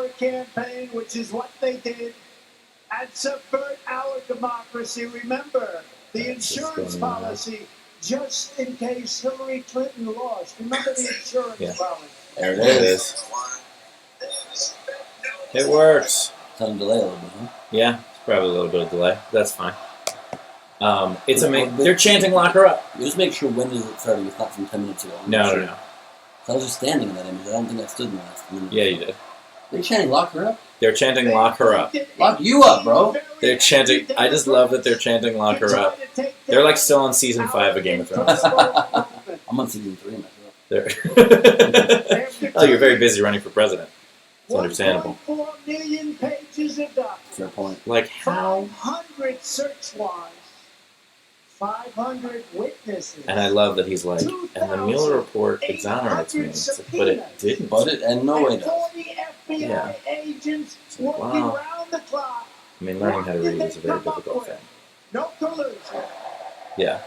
our campaign, which is what they did, and subvert our democracy. Remember, the insurance policy, just in case Hillary Clinton lost. Remember the insurance policy. There it is. It works. It's on delay a little bit, huh? Yeah, probably a little bit of delay. That's fine. It's amazing. They're chanting "Lock her up." You just make sure when does it start. It's not from 10 minutes ago. No. I was just standing in that image. I don't think I stood in the last minute. Yeah, you did. They're chanting "Lock her up." They're chanting "Lock her up." Lock you up, bro. They're chanting. I just love that they're chanting "Lock her up." They're like still on season 5 of Game of Thrones. I'm on season 3 myself. Oh, you're very busy running for president. It's understandable. 1.4 million pages of documents. Fair point. Like how? 500 search warrants. 500 witnesses. And I love that he's like, and the Mueller report exonerates me. But it didn't. But it, and no way does. 40 FBI agents working around the clock. I mean, learning how to read is a very difficult thing. No collusion. Yeah.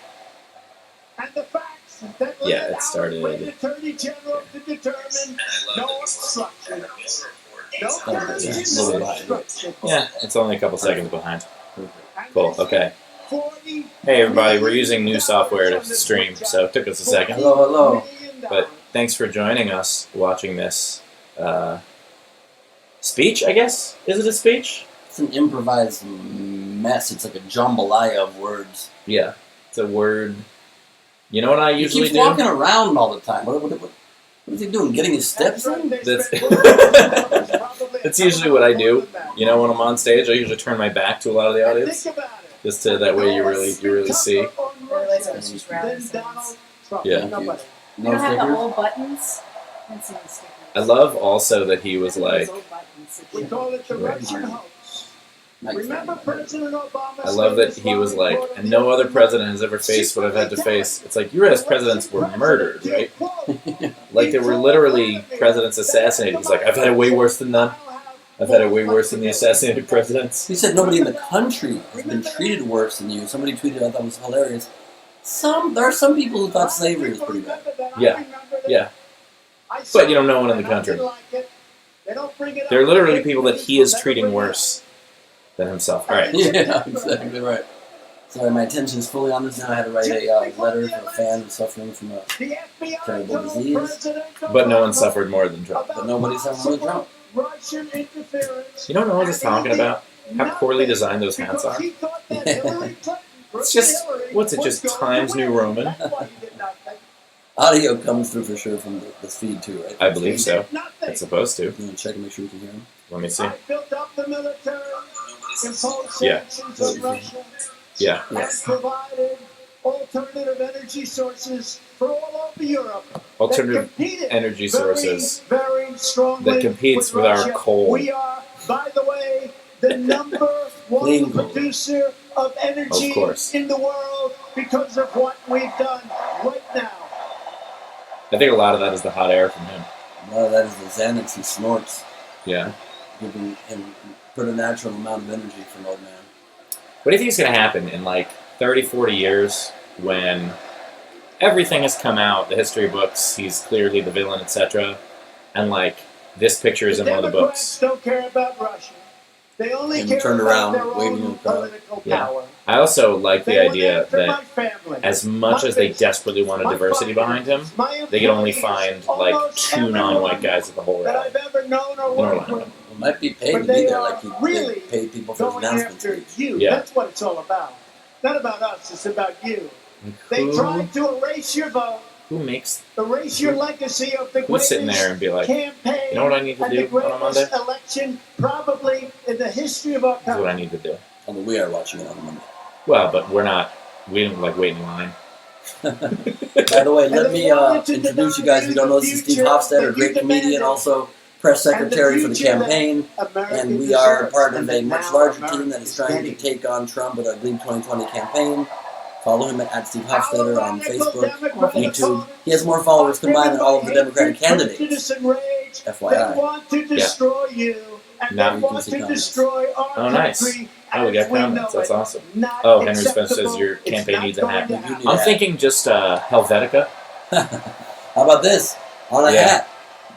And the facts that Yeah, it started. the Attorney General to determine no obstruction. No obstruction. Yeah, it's only a couple seconds behind. Cool, okay. Hey everybody, we're using new software to stream, so it took us a second. Hello. But thanks for joining us, watching this speech, I guess? Is it a speech? It's an improvised mess. It's like a jambalaya of words. Yeah, it's a word. You know what I usually do? He keeps walking around all the time. What is he doing? Getting his steps in? That's usually what I do. You know, when I'm on stage, I usually turn my back to a lot of the audience, just to that way you really see. Yeah. You don't have the whole buttons. I love also that he was like. We call it the Russian hoax. Remember President Obama? I love that he was like, and no other president has ever faced what I've had to face. It's like, U.S. presidents were murdered, right? Like, there were literally presidents assassinated. He's like, I've had it way worse than none. I've had it way worse than the assassinated presidents. He said nobody in the country has been treated worse than you. Somebody tweeted, I thought it was hilarious. There are some people who thought slavery was pretty bad. Yeah. But, you know, no one in the country. There are literally people that he is treating worse than himself. All right. Yeah, exactly right. Sorry, my attention's fully on this now. I had to write a letter for a fan who's suffering from a terrible disease. But no one suffered more than Trump. But nobody suffered more than Trump. You know what no one was talking about? How poorly designed those hats are. It's just, what's it, just Times New Roman? Audio comes through for sure from the feed too, right? I believe so. It's supposed to. You want to check and make sure we can hear him? Let me see. Built up the military, imposed sanctions on Russia, Yeah. and provided alternative energy sources for all over Europe. Alternative energy sources very strongly that competes with our coal. We are, by the way, the number one producer of energy in the world because of what we've done right now. I think a lot of that is the hot air from him. A lot of that is the Xanax he snorts. Yeah. Giving him preternatural amount of energy for an old man. What do you think is going to happen in like 30, 40 years when everything has come out, the history books, he's clearly the villain, etc., and like this picture is in one of the books? Don't care about Russia. They only care turned about around, their waving own in the crowd. political power. I also like the They were idea there for that my family, as much my as they business, desperately wanted my diversity behind him, my they could only employees, find like almost 2 non-white everyone guys at the whole that rally. I've ever known or In worked Orlando. with. It might be paid to But be they there, are like he really paid people for his going announcement after speech. you. Yeah. That's what it's all about. Not about us, it's about you. They Who- tried to erase your vote, Who makes? erase your legacy of the Who's greatest sitting there and be like, campaign you know what I need to and do the on a Monday? greatest election probably in the history of our This is what country. I need to do. Although we are watching it on Monday. Well, but we didn't like wait in line. By the way, let me introduce you guys. If you don't know, this is Steve Hofstetter, a great comedian, also press secretary for the campaign. And we are part of a much larger team that is trying to take on Trump with our Gleib 2020 campaign. Follow him at Steve Hofstetter on Facebook, YouTube. He has more followers combined than all of the Democratic candidates. FYI. They want to destroy you, and Now they you can want see to comments. destroy our Oh, nice. country. Oh, we got as we comments. know That's it. awesome. Not Oh, Henry Spence acceptable. says your It's campaign not needs a going hat. to happen. I'm thinking just Helvetica. How about this? On a Yeah. hat.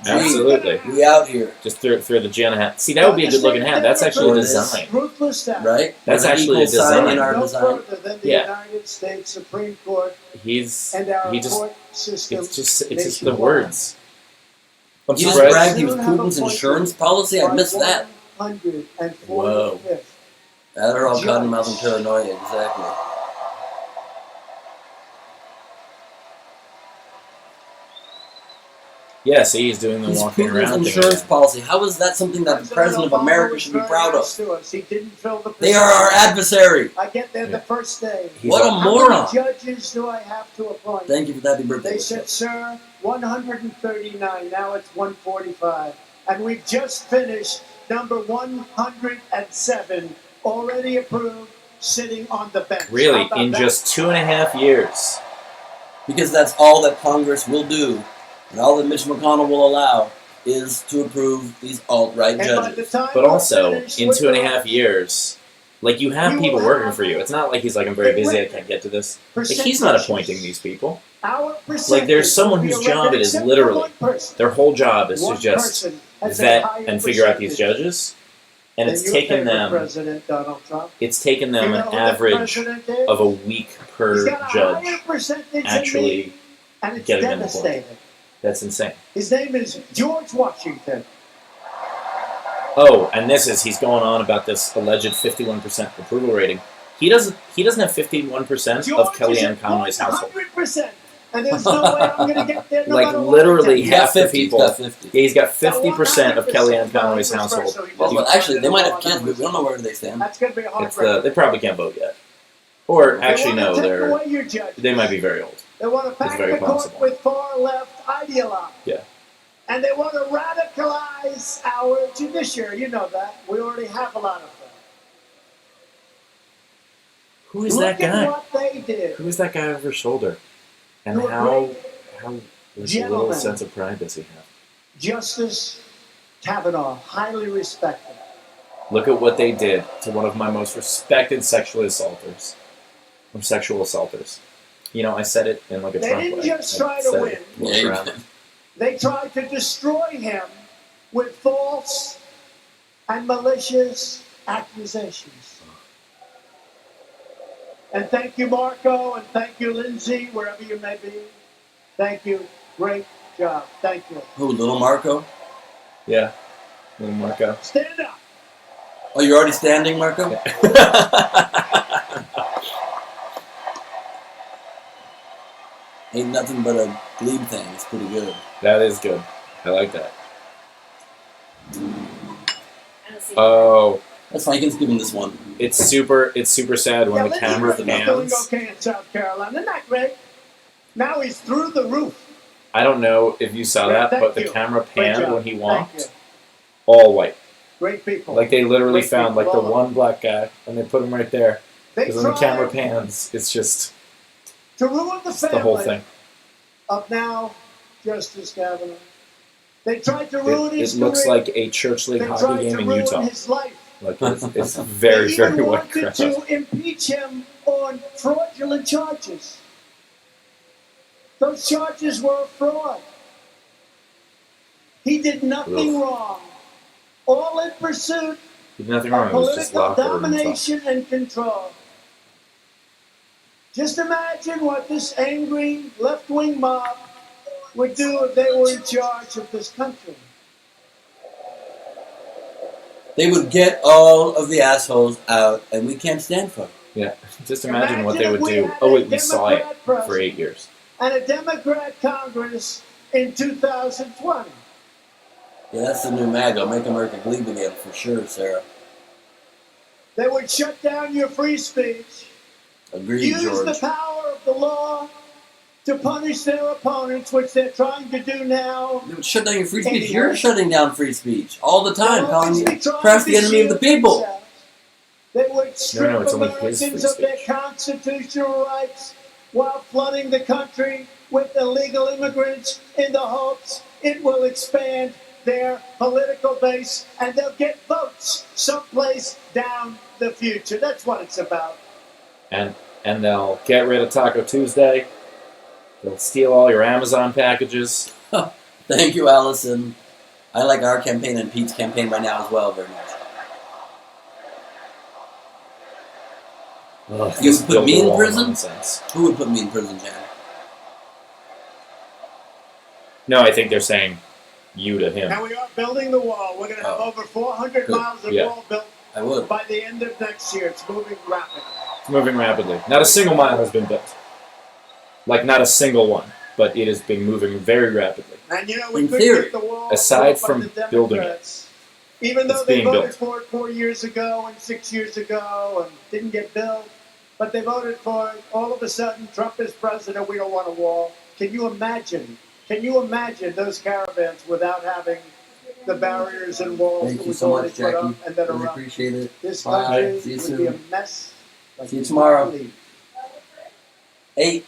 Absolutely. We out here. Just throw the Gianna hat. See, that would be a good looking hat. That's actually a design. Ruthless hat. Right? That's With an actually a equal sign design. in our No design. further than the Yeah. United States Supreme Court He and our just court system. it's just the nationwide. words. I'm You just surprised. bragged he was Putin's insurance policy? I missed that. 145th. Whoa. That are all cottonmouth and paranoia, exactly. Yeah, see, he's doing the He's walking Putin's around thing. insurance again. policy. How is that something that the President of America should be proud of? He didn't fill the They are our adversary. I get there the first day. He's What a How moron. many judges do I have to appoint? Thank you for the happy birthday. They said, sir, 139. Now it's 145. And we've just finished number 107, already approved, sitting on the bench. How Really, about in that? just 2.5 years. Because that's all that Congress will do, and all that Mitch McConnell will allow is to approve these alt-right And by the judges. time But we're also, finished in with 2.5 years, like, you have We people will working have for you. It's not like he's like, I'm very busy, I can't get to this. Like, he's not appointing these people. our Like, there's someone percentage whose will be job it elected is except for literally, one person. their whole job is One to just person has a vet higher and figure out these percentage judges. And than it's your taken favorite them, President Donald Trump. it's taken them You know an who that average president is? of a week He's per got a judge. higher percentage than actually me, and it's getting them devastating. That's insane. His name is George Washington. Oh, and he's going on about this alleged 51% approval rating. He doesn't have 51% of George is Kellyanne at Conway's household. 100%, and there's no way I'm going to get there. No Like, matter what literally I tell you. half the 50, people. got 50. Yeah, he's got 50% of Kellyanne Conway's household. Well, actually, they might have kids, but we don't know where they stand. That's going to be a hard It's they probably can't vote yet. Or actually, no, they might be very old. They want to pack very the court possible. with far-left ideologues. Yeah. And they want to radicalize our judiciary. You know that. We already have a lot of them. Who is Look that guy? at what they did. Who is that guy over his shoulder? And You're how little gentlemen. sense of pride does he have? Justice Kavanaugh, highly respected. Look at what they did to one of my most respected sexual assaulters. You know, I said it in like a They Trump didn't way. just I try to said win. it looking around. They tried to destroy him with false and malicious accusations. And thank you, Marco, and thank you, Lindsay, wherever you may be. Thank you. Great job. Thank you. Who, little Marco? Yeah. Little Marco. Stand up. Oh, you're already standing, Marco? Ain't nothing but a Gleib thing. It's pretty good. That is good. I like that. I don't see Oh, That's fine. You can skip him this one. it's super sad when the Lindsey camera Graham's doing pans. okay in South Carolina. Isn't that great? Now he's through the roof. I don't know if you saw Yeah, that, thank but the you. camera Great panned job. when he Thank walked. you. All white. Great people. Like they literally Great found like people, the all of one black guy and they put him right there. They Because when the tried camera pans, it's just to ruin the it's family the whole thing. of now Justice Kavanaugh. They tried to ruin It his looks career. like a church league They hockey tried game to in ruin Utah. his life. Like it's very, They very even white wanted crowd. to impeach him on fraudulent charges. Those charges were a fraud. He did nothing Ugh. wrong. All in pursuit There's nothing of wrong. It was just political locker room talk. domination and control. Just imagine what this angry left-wing mob would do if they were in charge of this country. They would get all of the assholes out, and we can't stand for it. Yeah, just imagine what they Imagine would if we do. had Oh, a wait, we saw it Democrat for president 8 years. and a Democrat Congress in 2020. Yeah, that's the new MAGA. Make America Gleib again, for sure, Sarah. They would shut down your free speech, Agreed, use George. the power of the law to punish their opponents, which they're trying to do now. They would shut down your free speech. Anyway. You're shutting down free speech all the time, They'll calling always you be trying perhaps to the enemy of the shield people. themselves. They would strip No, it's only his Americans free of their speech. constitutional rights while flooding the country with illegal immigrants in the hopes it will expand their political base and they'll get votes someplace down the future. That's what it's about. And they'll get rid of Taco Tuesday. They'll steal all your Amazon packages. Thank you, Allison. I like our campaign and Pete's campaign right now as well very much. You would put me in prison? Nonsense. Who would put me in prison, Jan? No, I think they're saying you to him. And we are building the wall. We're going to have over 400 miles of wall built I would. by the end of next year. It's moving rapidly. It's moving rapidly. Not a single mile has been built. Like, not a single one. But it has been moving very rapidly. And, you know, we In couldn't theory, get the wall aside built by from the building it, Democrats. Even though it's they being voted built. for it 4 years ago and 6 years ago and didn't get built, but they voted for it. All of a sudden, Trump is president. We don't want a wall. Can you imagine? Can you imagine those caravans without having the barriers and walls Thank that you we've so already much, put Jackie. up and that Really are up? appreciate it. This Bye. country See you would be a soon. mess. Like See you tomorrow. 8.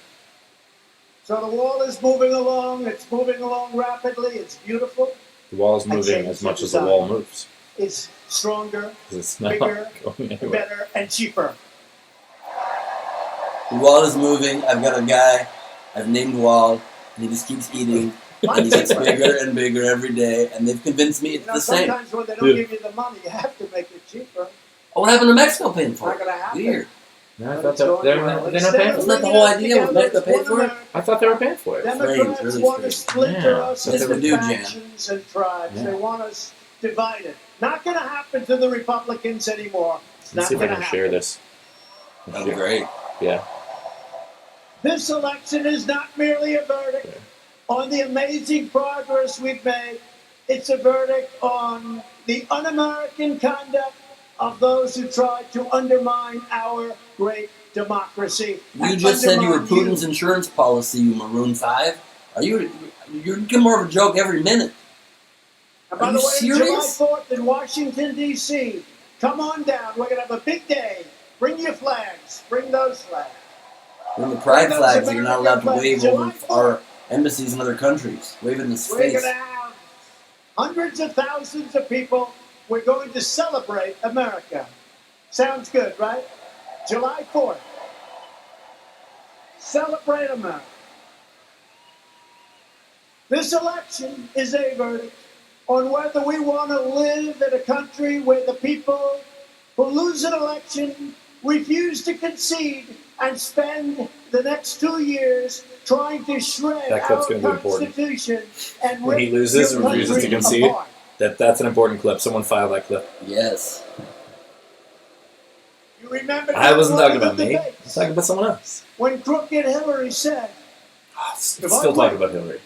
So the wall is moving along. It's moving along rapidly. It's beautiful. The wall is I'd say moving it's as much a as the design. wall moves. It's stronger, 'Cause it's not bigger, going anywhere. better, and cheaper. The wall is moving. I've got a guy. I've named Wall. And he just keeps eating. And he gets bigger and bigger every day. And they've convinced me it's You know, the same. sometimes when they don't give you the money, you have to make it cheaper. Oh, what happened to Mexico paying It's for not it? going to happen. Weird. No, I But thought it's going they're well. not paying Instead for of it. Isn't that the bringing whole us idea? Was together, Mexico paid it's for one it? America. I thought they were paying for it. Democrats really want to strange. splinter Yeah, us that's what into they do, Jan. factions and tribes. Yeah. They want us divided. Not going to happen to the Republicans anymore. It's Let's not see if I going to can happen. share this. That'd be great. Yeah. This election is not merely a verdict Okay. on the amazing progress we've made. It's a verdict on the un-American conduct of those who tried to undermine our great democracy. You and just said you were undermine Putin's insurance policy, you Maroon 5. You're getting more of a joke every minute. And by Are the you way, serious? July 4th in Washington, D.C., come on down. We're going to have a big day. Bring your flags. Bring those flags. When the pride Bring those flags that you're not allowed to American wave flags. over July our embassies in other countries. Wave it in his We're face. going to have hundreds of thousands of people. We're going to celebrate America. Sounds good, right? July 4th. Celebrate America. This election is a verdict on whether we want to live in a country where the people who lose an election refuse to concede and spend the next 2 years trying to shred That clip's our gonna be important. Constitution and When he rip loses your and refuses to country concede, apart. that's an important clip. Someone file that clip. Yes. You remember I wasn't one talking of the about me. I debates was talking about someone else. when crooked Hillary said, Still talking about Hillary.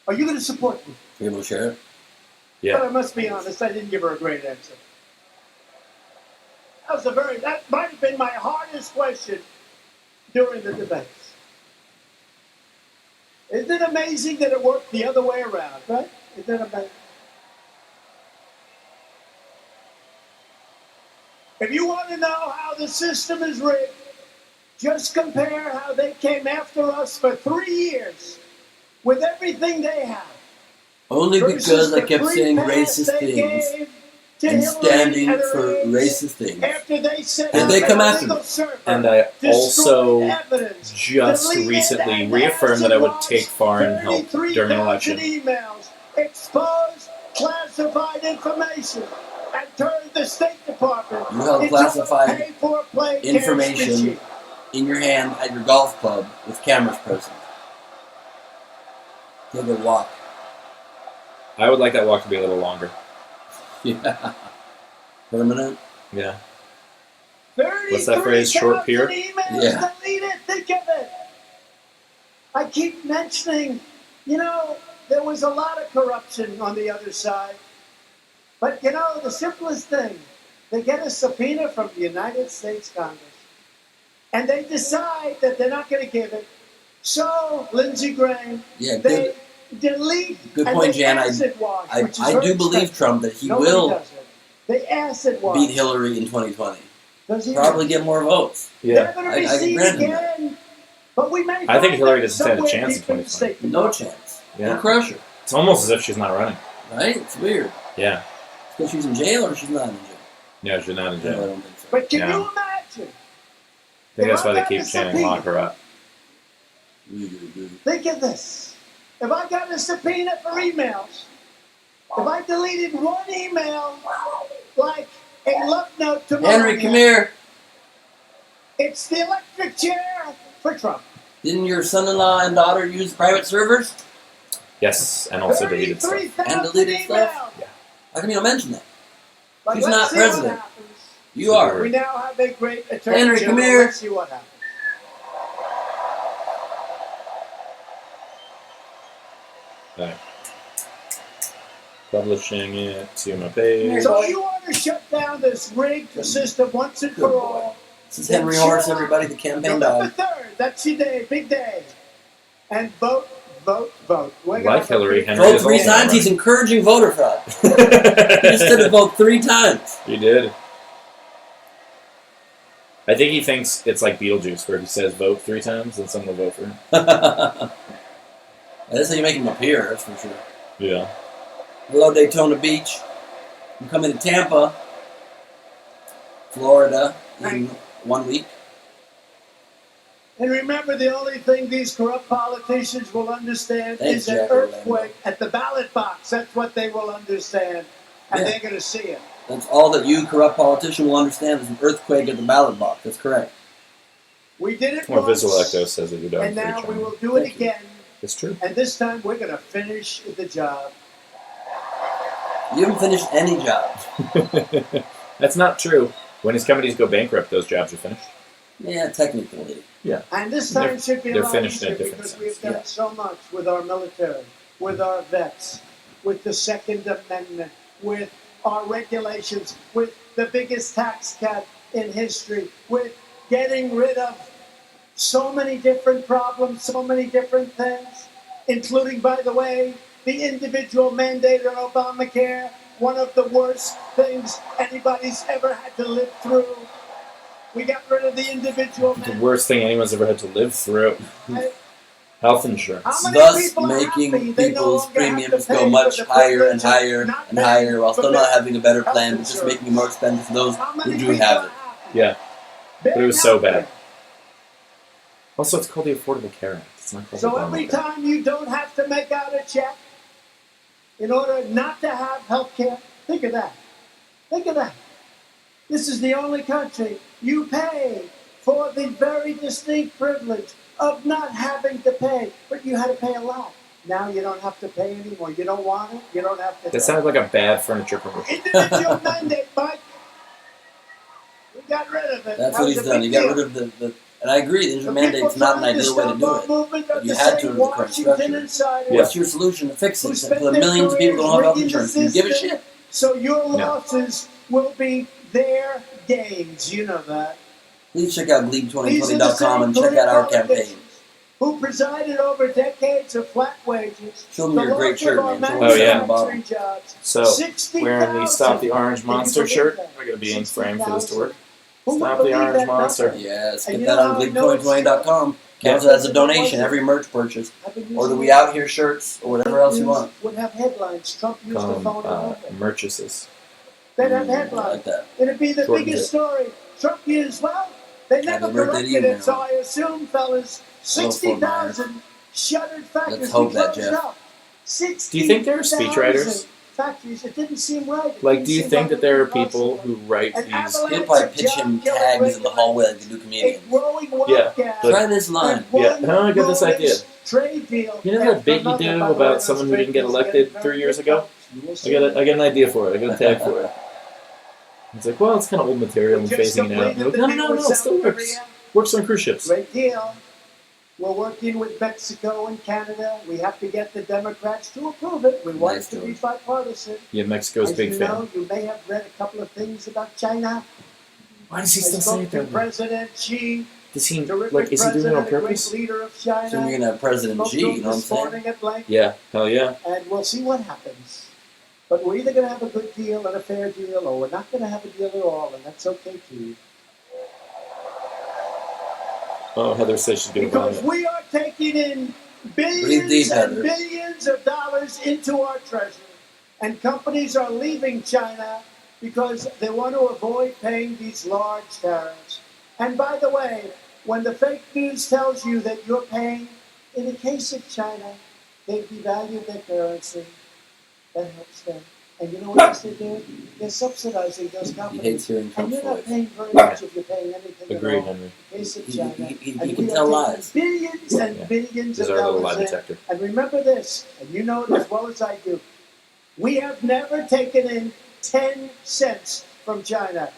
"Are you going to support me?" You able to share it? Yeah. But I must be honest, I didn't give her a great answer. That might have been my hardest question during the debates. Isn't it amazing that it worked the other way around, right? Isn't it amazing? If you want to know how the system is rigged, just compare how they came after us for 3 years with everything they have. Only versus because I the kept free saying pass racist they things gave to and Hillary standing and her for aides racist things. after they set Did out they come an after me? illegal server, And I destroyed also evidence, just deleted recently and reaffirmed that I would acid take foreign help 33,000 during an election. emails, exposed classified information, and turned the State Department You held into classified a pay-for-play cash information machine. in your hand at your golf club with cameras present. Take a walk. I would like that walk to be a little longer. Yeah. Permanent? Yeah. What's that phrase? 33,000 Short period? emails Yeah. deleted. Think of it. I keep mentioning, there was a lot of corruption on the other side. But, the simplest thing, they get a subpoena from the United States Congress. And they decide that they're not going to give it. So, Lindsey Graham, Yeah, they delete Good and point, they Jan. acid wash, which is I very do believe expensive. Trump that he Nobody will does it. They acid wash. beat Hillary in 2020. Does he? Probably get more votes. They're Yeah. going to I be can seen grant him that. again. But we may I think find Hillary that doesn't stand a somewhere chance in deep in the 2020. State No Department. chance. Yeah. They'll crush her. It's almost as if she's not running. Right? It's weird. Yeah. Because she's in jail or she's not in jail? Yeah, she's not in No, I jail. don't think so. But can Yeah. you imagine? I think that's why they If I keep got a chanting subpoena, lock her up. Really good. Think of this. If I got a subpoena for emails, if I deleted one email, like a love note to Henry, Melania, come here. it's the electric chair for Trump. Didn't your son-in-law and daughter use private servers? Yes, and also deleted stuff. 33,000 And deleted stuff? emails. How come you don't mention that? But He's let's not see president. what happens. You are. We now have a great attorney Henry, general. come here. Let's see what happens. Right. Publishing it to my page. So you want to shut down this rigged system once and for Good boy. all. This is Henry Horse, everybody, the campaign November dog. 3rd, that's your day, big day. And vote, vote, vote. We're gonna Like have a Hillary, big- Henry Vote is 3 also times, right. he's encouraging voter fraud. He just said to vote 3 times. He did. I think he thinks it's like Beetlejuice, where he says vote 3 times and someone will vote for him. That's how you make him appear, that's for sure. Yeah. Hello, Daytona Beach. I'm coming to Tampa, Florida, in 1 week. And remember, the only thing these corrupt politicians will understand Thanks, is an Jack earthquake at the ballot box. That's what they will understand. And Yeah. they're going to see it. That's all that you, corrupt politician, will understand is an earthquake at the ballot box. That's correct. We did it Well, once, Visual Ecto says that you're done. and now we will do it Thank you. again. It's true. And this time, we're going to finish the job. You haven't finished any job. That's not true. When his companies go bankrupt, those jobs are finished. Yeah, technically. And this time They're- should be a they're lot finished in a easier different because we have sense. done Yeah. so much with our military, with our vets, with the Second Amendment, with our regulations, with the biggest tax cut in history, with getting rid of so many different problems, so many different things, including, by the way, the individual mandate on Obamacare, one of the worst things anybody's ever had to live through. We got rid of the individual The mandate. worst thing anyone's ever had to live through. Health insurance. How many Thus people are making happy they no people's longer have premiums to pay go for much the higher and privilege of higher not and paying higher while for still not their having a better health plan, but just insurance? making it more expensive for those How who many do people have are it. happy? Yeah. Big But it was so healthcare. bad. Also, it's called the Affordable Care Act. It's not called So Obamacare. every time you don't have to make out a check in order not to have health care, think of that. Think of that. This is the only country you pay for the very distinct privilege of not having to pay, but you had to pay a lot. Now you don't have to pay anymore. You don't want it, you don't have to. That sounded like a bad furniture commercial. Individual mandate, Mike. We got rid of it. That's That what was he's a done. big He got deal. rid of the and I agree, the The individual mandate's people not an trying to ideal way to stop do our it. movement But are you the had to same under the current Washington structure. insiders What's your solution to fix who it? spent For the their millions of people who don't have health careers insurance. Do you give a rigging the shit? So your losses will be their gains. You know that. Please check out These are the Gleib2020.com and same check out our politicians campaign. who presided over decades of flat wages. Show them your the great loss shirt, of our man. Oh, yeah. manufacturing jobs. So, 60,000. wearing the Stop the Orange Can you Monster believe shirt. that? I gotta be in frame for this to work. Who would Stop the believe Orange that Monster. number? Yes, And get you that know on how I know it's Gleib2020.com. Counts Yeah. as a donation, every merch purchase. I've been Or the using We it. Out Here shirts, or whatever else you want. Would have headlines. Trump used the Come, phone and over. Merchases. They'd have I headlines. like that. It'd be the Shortens biggest it. story. Trump used, well, they never Happy birthday to corrected you, it, man. so I assume, fellas, Hello, Fort Myers. 60,000 shuttered factories. Let's hope We that, closed Jeff. up. 60,000 Do you think there are speechwriters? factories. It didn't seem right. It Like, didn't do you seem think like that there are it was people possible. who write An these? avalanche He'll probably of pitch him job-killing tags in the hallway like you do a comedians. growing wealth Yeah, gap, but- Try this line. and Yeah, one how do I get this glorious idea? Trade deal You know that after bit you another. do By the way, about those someone who trade didn't get deals elected getting 3 very years ago? We'll I see. got an idea for it. I got a tag for it. It's like, well, it's kind of old material and We just phasing it out. completed Like, the no, deal no, with no, it still South works. Korea. Works on cruise ships. Great deal. We're working with Mexico and Canada. We have to get the Democrats to approve it. We want Nice, it to be George. bipartisan. Yeah, Mexico's a As big you fan. know, you may have read a couple of things about China. Why does he I still say spoke it to that way? President Xi, Does he, terrific like, is he doing it on president, a great purpose? leader of Soon you're China. gonna have President Spoke G, to you him know what I'm this saying? morning at length, Yeah, hell yeah. and we'll see what happens. But we're either going to have a good deal and a fair deal, or we're not going to have a deal at all, and that's okay too. Oh, Heather says she's going to Because vomit. we are taking in Breathe billions deep, and Heather. billions of dollars into our treasury. And companies are leaving China because they want to avoid paying these large tariffs. And by the way, when the fake news tells you that you're paying, in the case of China, They devalued their currency. That helps them. And you know what else they're doing? They're subsidizing those He companies. hates hearing And Trump's you're not voice. paying very much if you're paying anything Agreed, at all. Henry. Case of He China. can And we tell are taking lies. billions and Yeah. billions These of are a little lie dollars in. detector. And remember this, and you know it as well as I do. We have never taken in 10 cents from China.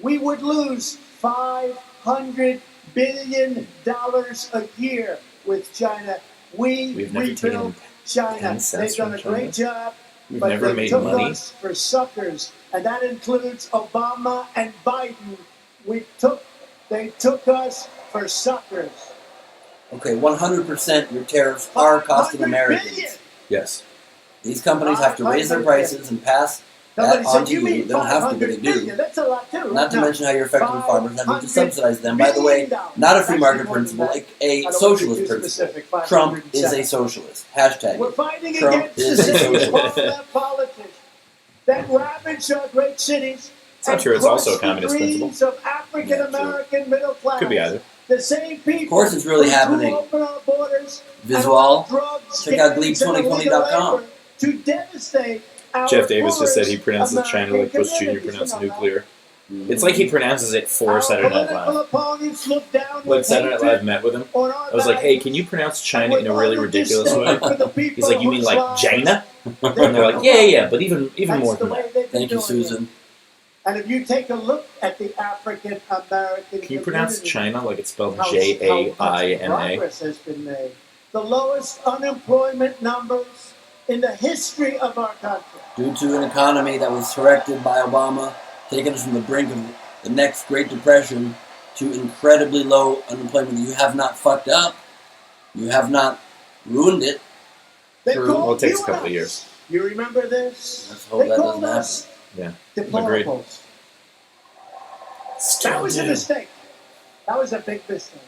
We would lose $500 billion a year with China. We've never taken rebuilt China. 10 cents They've done from a great job, We've but never they made took money. us for suckers, and that includes Obama and Biden. They took us for suckers. Okay, 100% your tariffs are costing 500 Americans. billion. Yes. These companies have to raise their prices and pass Somebody that on said, to you you. mean They don't have to, but they 500 do. billion? That's a lot too. Not to No. mention how you're affecting farmers having to $500 subsidize them. By the way, billion. not a free Actually market more than principle, that. like I a don't want to socialist be too principle. specific, Trump 500 is a cents. socialist. Hashtag We're it. fighting Trump against is the a same socialist. far-left politicians that ravage our great cities. It's not and true. It's also a crush the communist principle. dreams of African American middle class. Could be either. The same people. Of course it's really who happening. open our borders Visual. drugs, Check out gangs, and illegal Gleib2020.com. labor to devastate our Jeff Davis just said he poorest pronounces China like American Bush Jr. communities. pronounced You know that. nuclear. It's like he pronounces it for Our Saturday Night political Live. opponents look down When with Saturday Night hatred Live met with him, on our I was like, hey, values can you pronounce and China with in a really utter ridiculous disdain way? for the people He's like, you mean whose like lives China? they And they're like, put yeah, on. yeah, but even That's more the than way that. they've been Thank you, doing it. Susan. And if you take a look at the African American Can you pronounce community, China like it's spelled how much Jaina? progress has been made. The lowest unemployment numbers in the history of our country. Due to an economy that was corrected by Obama, taking us from the brink of the next Great Depression to incredibly low unemployment. You have not fucked up. You have not ruined it. They True. called Well, it takes a you couple of us. years. You remember this? Let's hope They that called doesn't us Yeah. deplorables. That was a do. mistake. That was a big mistake.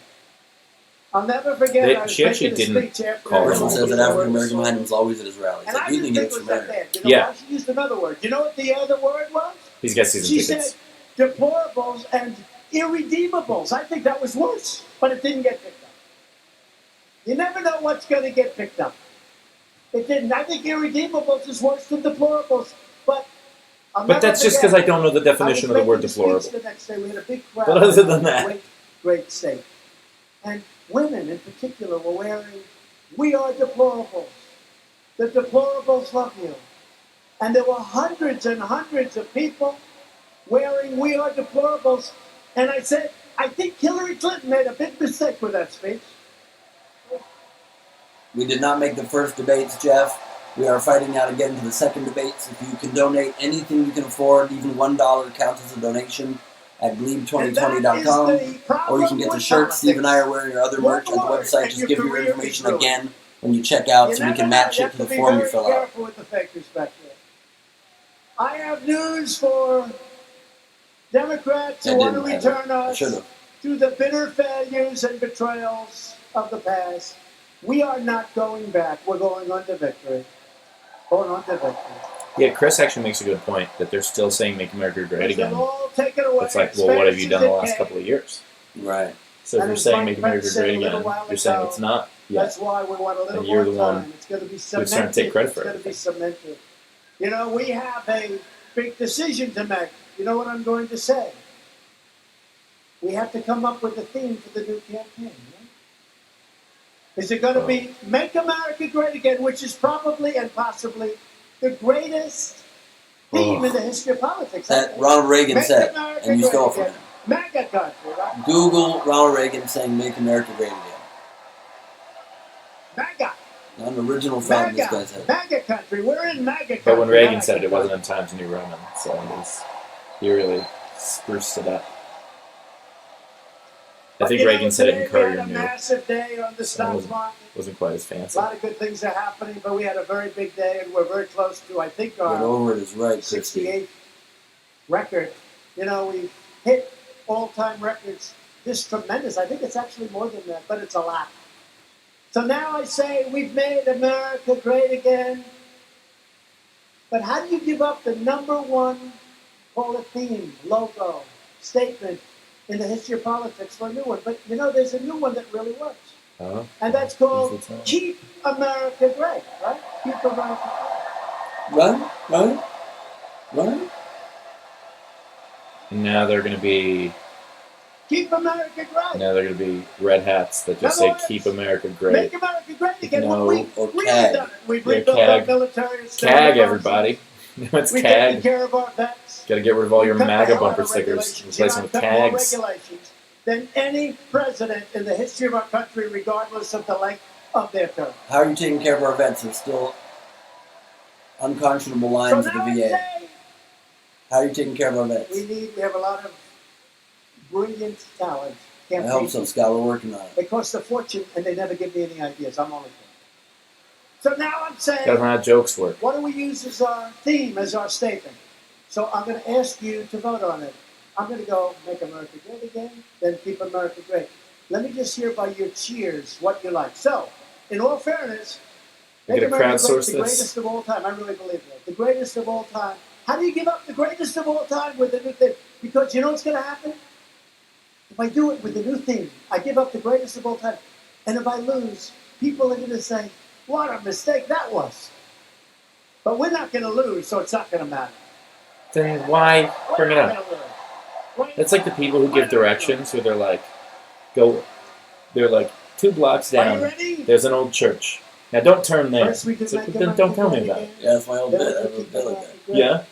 I'll never forget. I was She actually making a didn't speech after call The her person home. says that African American behind him is always at his rallies. And Like, I you didn't think think he it was was from that there. bad. You know Yeah. why? She used another word. You know what the other word was? He's got season She tickets. said deplorables and irredeemables. I think that was worse, but it didn't get picked up. You never know what's going to get picked up. It didn't. I think irredeemables is worse than deplorables, but But that's just because I don't know the definition of the word deplorable. The next day we had a big crowd. But other than that, great, great state, and women in particular were wearing "We are deplorables." The deplorables love you, and there were hundreds and hundreds of people wearing "We are deplorables." And I said, I think Hillary Clinton made a big mistake with that speech. We did not make the first debates, Jeff. We are fighting now to get into the second debates. If you can donate anything you can afford, even $1 counts as a donation at Gleib2020.com. Or you can get the shirts Steve and I are wearing or other merch on the website. Just give your information again when you check out so we can match it to the form you fill out. Careful with the fakers back there. I have news for Democrats who want to return us to the bitter failures and betrayals of the past. We are not going back. We're going on to victory. Going on to victory. Yeah, Chris actually makes a good point that they're still saying "Make America Great Again." All take it away. It's like, well, what have you done the last couple of years? Right. So if And you're as saying Mike "Make America Pence said Great a Again," little while you're saying ago, it's not yet. That's why we want a little And you're more the one time. It's going to be who's cemented. trying to take credit for It's going to be everything. cemented. You know, we have a big decision to make. You know what I'm going to say? We have to come up with a theme for the new campaign. Right? Is it going to be "Make America Great Again," which is probably and possibly the greatest theme in the history of politics? That Ronald Reagan Make said, America and you great stole from again. him. MAGA country, right? Google Ronald Reagan saying "Make America Great Again." MAGA. Not an original thought this guy said. MAGA country. We're in MAGA country. But when Reagan MAGA said it, it wasn't country. in Times New Roman, so he really spruced it up. I But, think you know, Reagan said it in today Courier we had a New. massive day on the stock market. Wasn't quite as A fancy. lot of good things are happening, but we had a very big day, and we're very close to, I think, Get our over it is right, Christy. 68th record. You know, we hit all-time records. Just tremendous. I think it's actually more than that, but it's a lot. So now I say we've made America great again. But how do you give up the number one, call it theme, logo, statement in the history of politics for a new one? But, you know, there's a new one that really works. Oh, And that's called Keep America Great, right? Keep America Right? and now they're going to be Keep America Great. now they're going to be red hats that just say "Keep America Great." Make America great again. No, We've or really CAG. done it. We've Yeah, rebuilt CAG. our military. And CAG, everybody. It's We've taken CAG. care of our vets. Got to get rid of all your We've cut the MAGA hell out bumper of stickers. regulations. Replace them I've with cut more CAGs. regulations than any president in the history of our country, regardless of the length of their term. How are you taking care of our vets? There's still unconscionable lines So at the now I VA. say How are you taking care of our vets? we have a lot of brilliant talent. I hope so, Scott. We're working on it. They cost a fortune, and they never give me any ideas. I'm only kidding. So now I'm saying, That's how jokes work. what do we use as our theme, as our statement? So I'm going to ask you to vote on it. I'm going to go Make America Great Again, then Keep America Great. Let me just hear by your cheers what you like. So, in all fairness, We're Make gonna America Great, crowdsource the this. greatest of all time. I really believe that. The greatest of all time. How do you give up the greatest of all time with a new thing? Because you know what's going to happen? If I do it with the new theme, I give up the greatest of all time. And if I lose, people are going to say, what a mistake that was. But we're not going to lose, so it's not going to matter. Then why bring it We're up? not gonna lose. Right? It's like the people who give directions where they're like, they're like 2 blocks Are you down. ready? There's an old church. Now don't turn there. First, we can It's like, make then America don't tell me great about it. again. Yeah, that's my old Then bit. we I can wrote keep Bill America again. great. Yeah,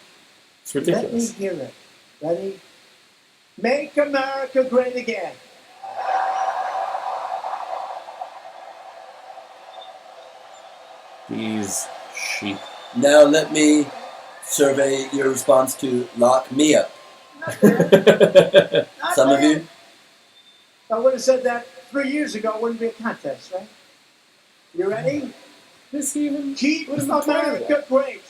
it's Let me ridiculous. hear it. Ready? Make America great again. These sheep. Now let me survey your response to lock me up. Not bad. Not Some of bad. you, If I would have said that 3 years ago, it wouldn't be a contest, right? You ready? This even Keep what is the point of America great.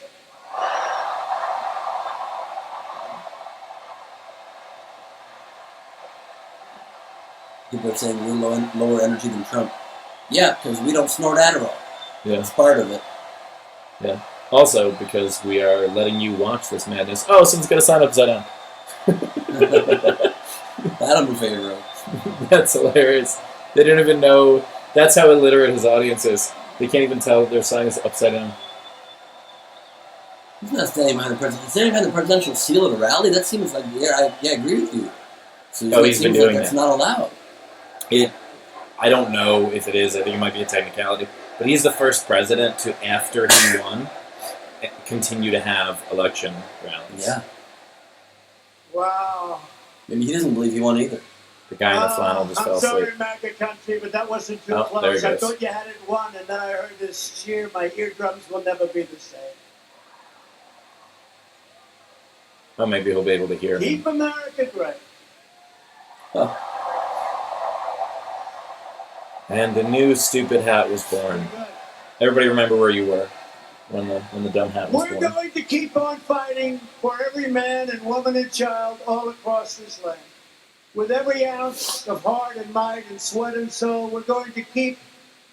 people are saying we're lower energy than Trump. Yeah, because we don't snort Adderall. Yeah. That's part of it. Yeah. Also, because we are letting you watch this madness. Oh, someone's got a sign upside down. That I'm in favor of. That's hilarious. They don't even know. That's how illiterate his audience is. They can't even tell their sign is upside down. He's not standing behind the president. He's standing behind the presidential seal at a rally? That seems like, I agree with you. So Oh, it he's been seems doing like that's that. not allowed. I don't know if it is. I think it might be a technicality. But he's the first president to, after he won, continue to have election rallies. Yeah. Wow. I mean, he doesn't believe he won either. The guy in the flannel just fell I'm sorry, asleep. MAGA country, but that wasn't too Oh, there he close. I goes. thought you had it won, and then I heard this cheer. My eardrums will never be the same. Oh, maybe he'll be able to hear him. Keep America great. Oh. And the new stupid hat was born. Everybody remember where you were when the dumb hat was We're born. going to keep on fighting for every man and woman and child all across this land. With every ounce of heart and might and sweat and soul, we're going to keep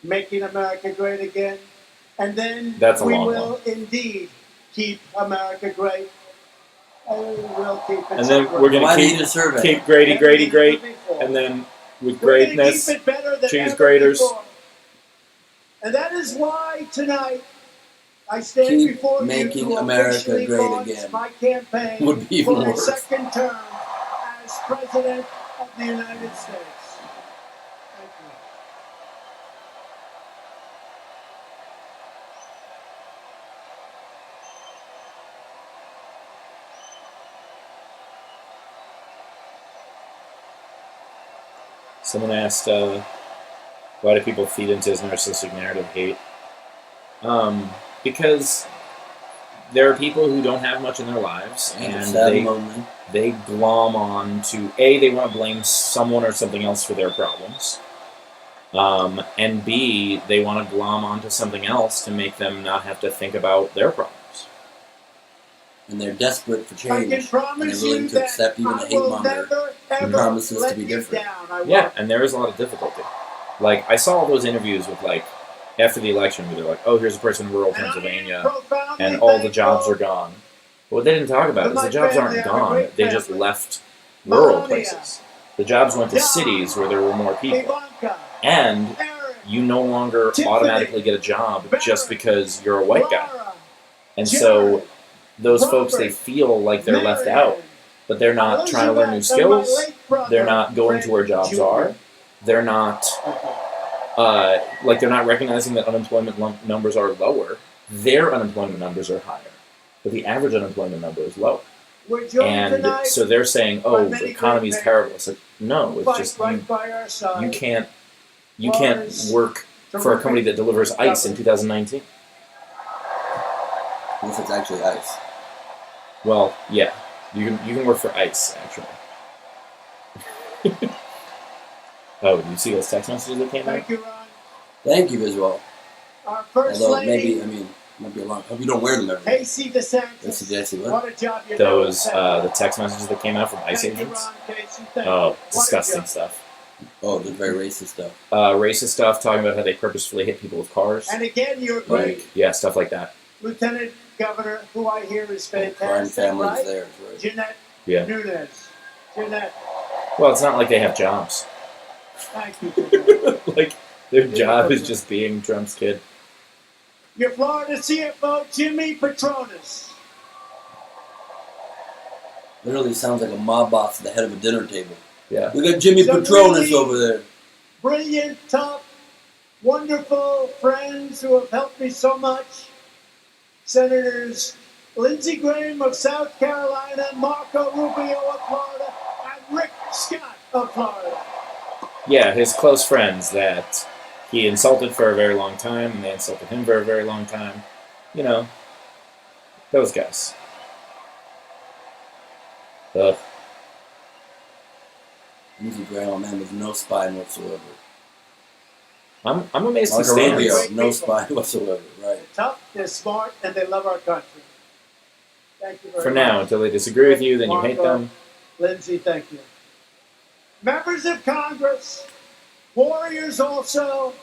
making America great again. And then That's a we long will one. indeed keep America great. And we will keep it. And then separate. we're going Why to do you need a survey? keep Grady, Better than great. ever before. And then with We're gonna greatness, keep it better than choose ever graders. before. And that is why tonight I stand Keep before making you to America officially great launch again. my campaign Would be for even a worse. second term as President of the United States. Thank you. Someone asked, why do people feed into his narcissistic narrative hate? Because there are people who don't have much in their lives, and sad and lonely. they glom on to, A, they want to blame someone or something else for their problems, and B, they want to glom onto something else to make them not have to think about their problems. And they're desperate for I change. can And they're promise willing you to that accept even a I hate will monger. never, who ever promises to let be you different. down. I Yeah, won't. and there is a lot of difficulty. Like, I saw all those interviews with, like, after the election, where they're like, oh, here's a person in rural And I am Pennsylvania, profoundly and all the thankful jobs are gone. But what they didn't talk about to is my the jobs family. aren't I have a gone. great They just family. left rural Melania, places. The jobs went to John, cities where there were more people. Ivanka, And Eric, you no longer Tiffany, automatically get a job just because you're a white guy. Laura, And so Jared, those folks, they Robert, feel like they're left out, but they're not trying to learn new Elizabeth, and my skills. late brother, They're not going to where Fred jobs Jr. are. They're not they're not recognizing that unemployment numbers are lower. Their unemployment numbers are higher, but the average unemployment number is lower. We're joined And tonight so they're saying, "Oh, by the many economy's great terrible." It's like, no, it's fight just right by our side. you can't Was work for a company that delivers ice in 2019. If it's actually ice. Well, yeah, you can work for ice actually. Oh, did you see those text messages that came out? Thank you, Ron. Thank you as well. Our first Although lady, maybe, might be a lot. Hope you don't wear them every day. Casey DeSantis. Casey DeSantis, what? What a job you're Those doing. the text messages that came out from ICE Thank you, agents. Ron, Casey. Thank Oh, you. What a disgusting job. stuff. Oh, the very racist stuff. Racist stuff, talking about how they purposefully hit people with cars. And again, you agree, Like, yeah, stuff like that. Lieutenant Governor, who I hear is Crime fantastic, families right? there, right? Jeanette Yeah. Nunez. Jeanette, Well, it's not like they have jobs. thank you, Jeanette. Like, their job is just being Trump's kid. Your Florida CFO, Jimmy Petronas. Literally sounds like a mob boss at the head of a dinner table. Yeah. We got Jimmy Some Petronas really over there. Brilliant, tough, wonderful friends who have helped me so much. Senators Lindsey Graham of South Carolina, Marco Rubio of Florida, and Rick Scott of Florida. Yeah, his close friends that he insulted for a very long time, and they insulted him for a very long time. You know, those guys. Ugh. Lindsey Graham, a man with no spine whatsoever. I'm amazed he Marco stands. Rubio, Great no people. spine whatsoever, right? They're tough, they're smart, and they love our country. Thank you very For much. now, until they disagree with you, then you hate them. Lindsay, thank you. Members of Congress, warriors also.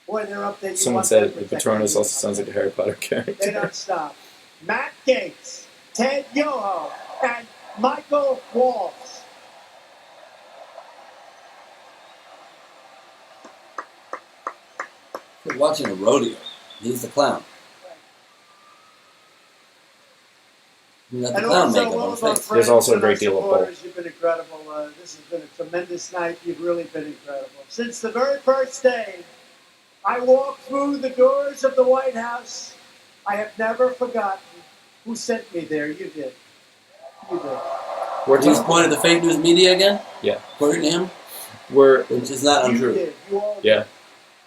Boy, they're up there. You Someone want said them the protecting Patronus you. also sounds like a Harry Potter They character. don't stop. Matt Gaetz, Ted Yoho, and Michael Waltz. We're watching a rodeo. He's the clown. He got the And clown also, makeup all on of his our face. friends There's also a and great our deal of supporters. You've been incredible. This has been a tremendous night. You've really been incredible. Since the very first day I walked through the doors of the White House, I have never forgotten who sent me there. You did. You did. We're He's talking, pointed the fake news media again? Yeah. According to him? we're Which is not You untrue. did. You all did. yeah,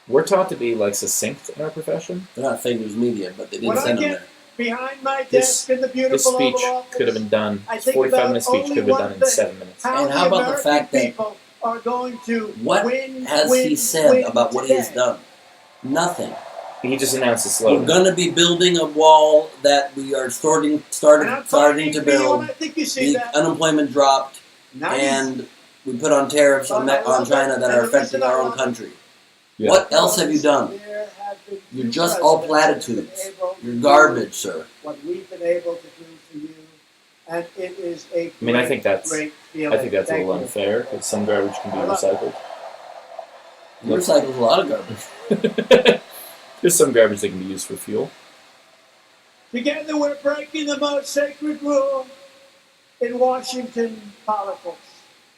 we're taught to be like succinct in our profession. They're not fake news media, but they did When I send him get there. behind my This- desk in the This beautiful speech Oval Office, could have been done. I This think 45-minute speech about could have been only done in one 7 minutes. how And how the about the American fact that- people are going to What win, has win, he said win about what he has today. done? Nothing. He just announced a We're slogan. going to be building a wall that we are starting And I'm to fighting for you, build. and I think you see The that. unemployment dropped, Nice. and we put on tariffs on, But I love China it, that and are the reason affecting I our own love it- country. Yeah. What else have you done? There have been You're few just all presidents that have platitudes. been able You're to garbage, do sir. What we've been able to do for you, and it is a great, I mean, I think that's great feeling. I think that's a Thank little you. unfair because some garbage can be I love recycled. You recycle a lot of garbage. There's some garbage that can be used for fuel. Together we're breaking the most sacred rule in Washington politics.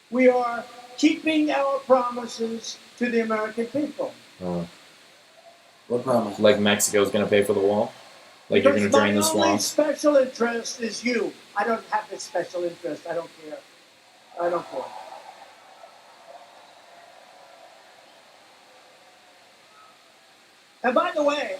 We are keeping our promises to the American people. What promise? Like Mexico's going to pay for the wall? Like you're going to Because drain the my only swamp? special interest is you. I don't have this special interest. I don't care. I don't care. And by the way,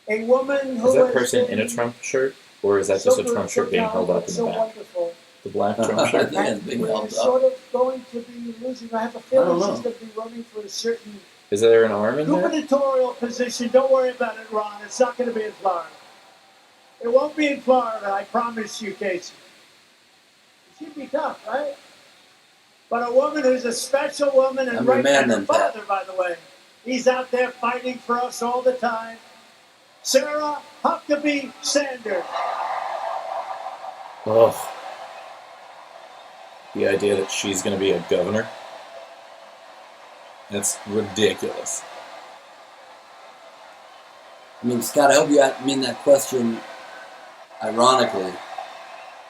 a woman who Is that has person been in a Trump shirt? Or is that so just a good, Trump so shirt being held up in talented, the so back? wonderful. The black Trump I shirt? think it's being We're held up. sort of going to be losing. I have a I feeling don't know. she's going to be running for a certain Is there an arm in there? gubernatorial position. Don't worry about it, Ron. It's not going to be in Florida. It won't be in Florida, I promise you, Casey. She'd be tough, right? But a woman who's a special woman, and I'm your right man and her then, Pat. father, by the way. He's out there fighting for us all the time. Sarah Huckabee Sanders. Oh. The idea that she's going to be a governor. That's ridiculous. I mean, Scott, I hope you mean that question ironically,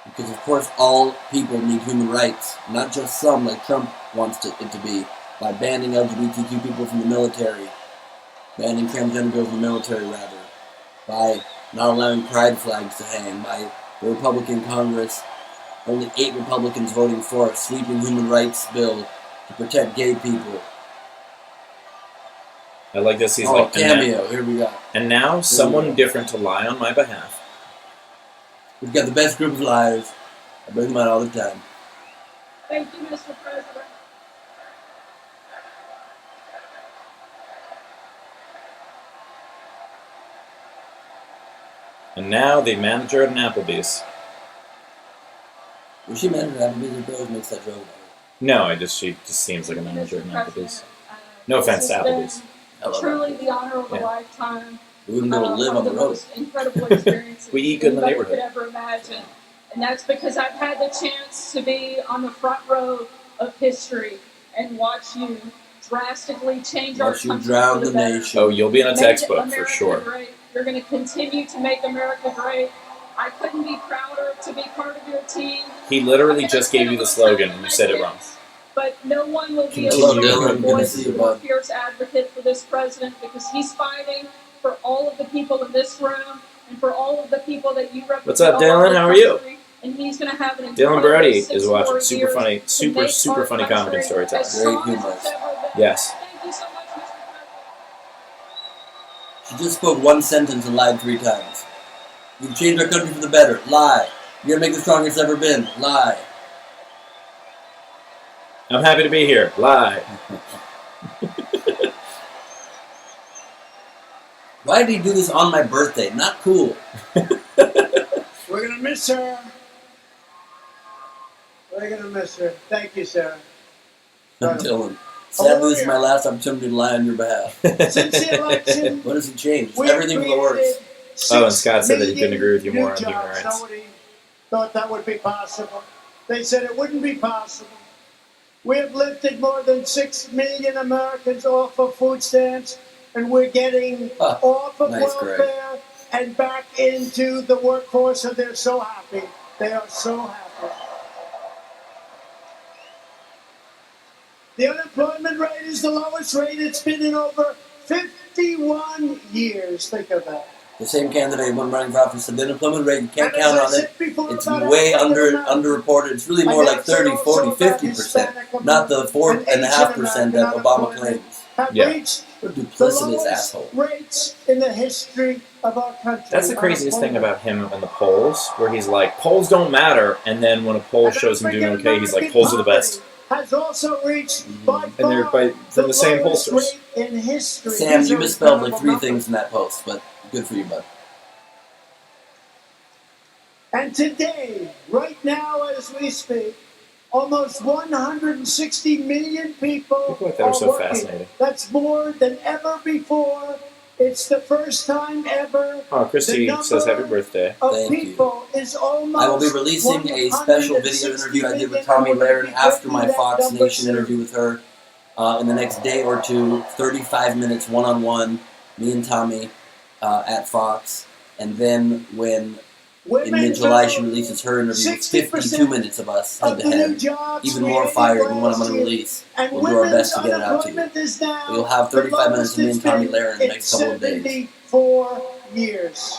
because of course all people need human rights, not just some like Trump wants it to be, by banning LGBTQ people from the military, banning transgender girls from the military rather, by not allowing pride flags to hang, by the Republican Congress, only 8 Republicans voting for a sweeping human rights bill to protect gay people. I like this. He's Oh, like, cameo, here we go. And now someone different to lie on my behalf. We've got the best group of liars. I bring them out all the time. Thank you, Mr. President. And now the manager at an Applebee's. Was she manager at Applebee's? It always makes that joke. No, she just seems like a manager at an Mr. Applebee's. President, No this offense to has been Applebee's. Truly the honor of a Yeah. lifetime. We wouldn't be able to live One on of the the road. most incredible experiences We eat good in the anybody neighborhood. could ever imagine. And that's because I've had the chance to be on the front row of history and watch you drastically change our Watch you country drown for the the better. nation. Oh, you'll be in a Make textbook for America sure. Great. You're going to continue to make America great. I couldn't be prouder to be part of your team. He literally just gave you the slogan and you said it wrong. But no one will be Hello, able to Dylan. be a Good to voice see you, or a bud. fierce advocate for this president because he's fighting for all of the people in this room and for all of the people that you represent. What's up, all Dylan? over the How are you? country. And he's going to have an Dylan incredible Brody 6 is watching. more Super years funny, to super make our funny comedy country storyteller. as strong Great as humor. it's ever been. Yes. Thank you so much, Mr. President. She just spoke one sentence and lied 3 times. You've changed our country for the better. Lie. You're going to make it the strongest it's ever been. Lie. I'm happy to be here. Lie. Why did he do this on my birthday? Not cool. We're going to miss her. We're going to miss her. Thank you, Sarah. Dylan. Sadly, this is my last opportunity to lie on your behalf. Since the election, What has it changed? It's we've everything for the worse. created Oh, and Scott said that he couldn't 6 agree with you million more on new human jobs. rights. Nobody thought that would be possible. They said it wouldn't be possible. We have lifted more than 6 million Americans off of food stamps, and we're getting off of Nice, Greg. welfare and back into the workforce, and they're so happy. They are so happy. The unemployment rate is the lowest rate it's been in over 51 years. Think of that. The same candidate when running for office said the unemployment rate, you can't And as count I on said it. before It's about way African-Americans, underreported. It's really more like 30, 40, 50%. Not the 4.5% that Obama claims. have Yeah. reached What a the duplicitous lowest asshole. rates in the history of our country. That's the craziest thing about him in the polls, where he's like, polls don't matter, and then when a poll shows him doing okay, he's like, polls are the best. Has also reached by And they're far from the same lowest pollsters. rate in history. Sam, These you are misspelled like incredible 3 things in that post, but good for you, bud. And today, right now as we speak, almost 160 million people People like that are so working. fascinating. That's more than ever before. It's the first time ever Oh, Christy says happy birthday. of Thank you. people is almost I will be releasing a special video interview I did with Tommy Lahren after my Fox Nation interview with her in the next day or two. 35 minutes one-on-one, me and Tommy at Fox. And then when in mid-July she releases her interview, it's 52 minutes of us head-to-head. Even more fire than what I'm going to release. We'll do our best to get it out to you. You'll have 35 minutes of me and Tommy Lahren in the next couple of days. 74 years.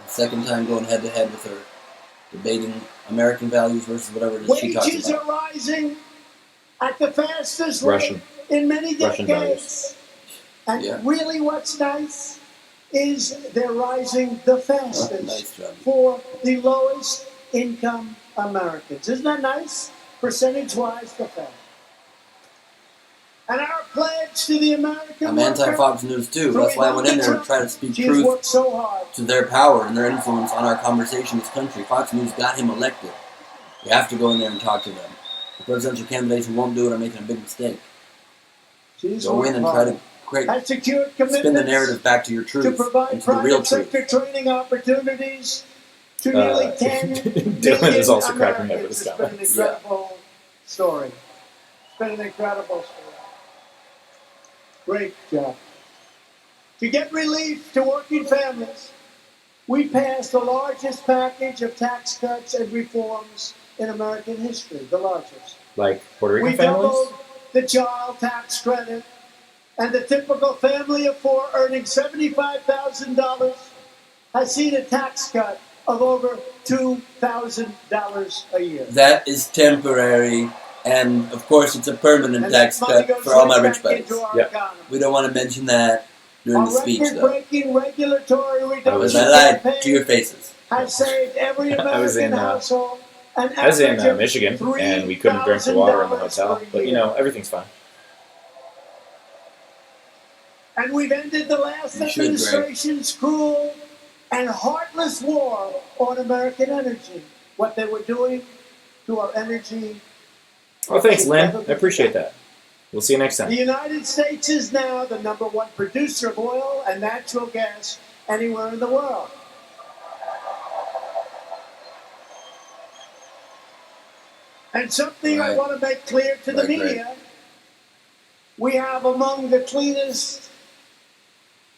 Second time going head-to-head with her, debating American values versus whatever it is she talks Wages about. are rising at the fastest Russian. rate in many Russian decades. And Yeah. really what's nice is they're rising the fastest Nice job. for the lowest income Americans. Isn't that nice? Percentage-wise, the fastest. And our pledge to the American I'm worker, anti-Fox News too. That's why I went in there and tried to speak she's truth worked so hard. to their power and their influence on our conversation in this country. Fox News got him elected. You have to go in there and talk to them. The presidential candidates who won't do it are making a big mistake. She's Go in and try to create, has secured spin the commitments narrative back to your to truth provide and to the real private truth. sector training opportunities to nearly 10 Dylan million is also cracking up at Americans. his It's been an comments. incredible story. been an incredible story. Great job. To get relief to working families, we passed the largest package of tax cuts and reforms in American history, the largest. Like Puerto Rican We families? doubled the child tax credit, and the typical family of four earning $75,000 has seen a tax cut of over $2,000 a year. That is temporary, and of course it's a permanent tax cut for all my rich buddies. Yeah. We don't want to mention that during the speech, though. Record-breaking regulatory reduction Because I lied to your faces. has saved every I was American in, household an I was in average of Michigan, and we couldn't drink the water in the $3,000 hotel. per But, you year. know, everything's fine. And we've ended the last You should, administration's cruel and heartless war on American energy. What they were doing to our energy. Oh, thanks, Lynn. I appreciate that. We'll see you next The time. United States is now the #1 producer of oil and natural gas anywhere in the world. And something I Right. want to make clear to the Right, media, we have among the cleanest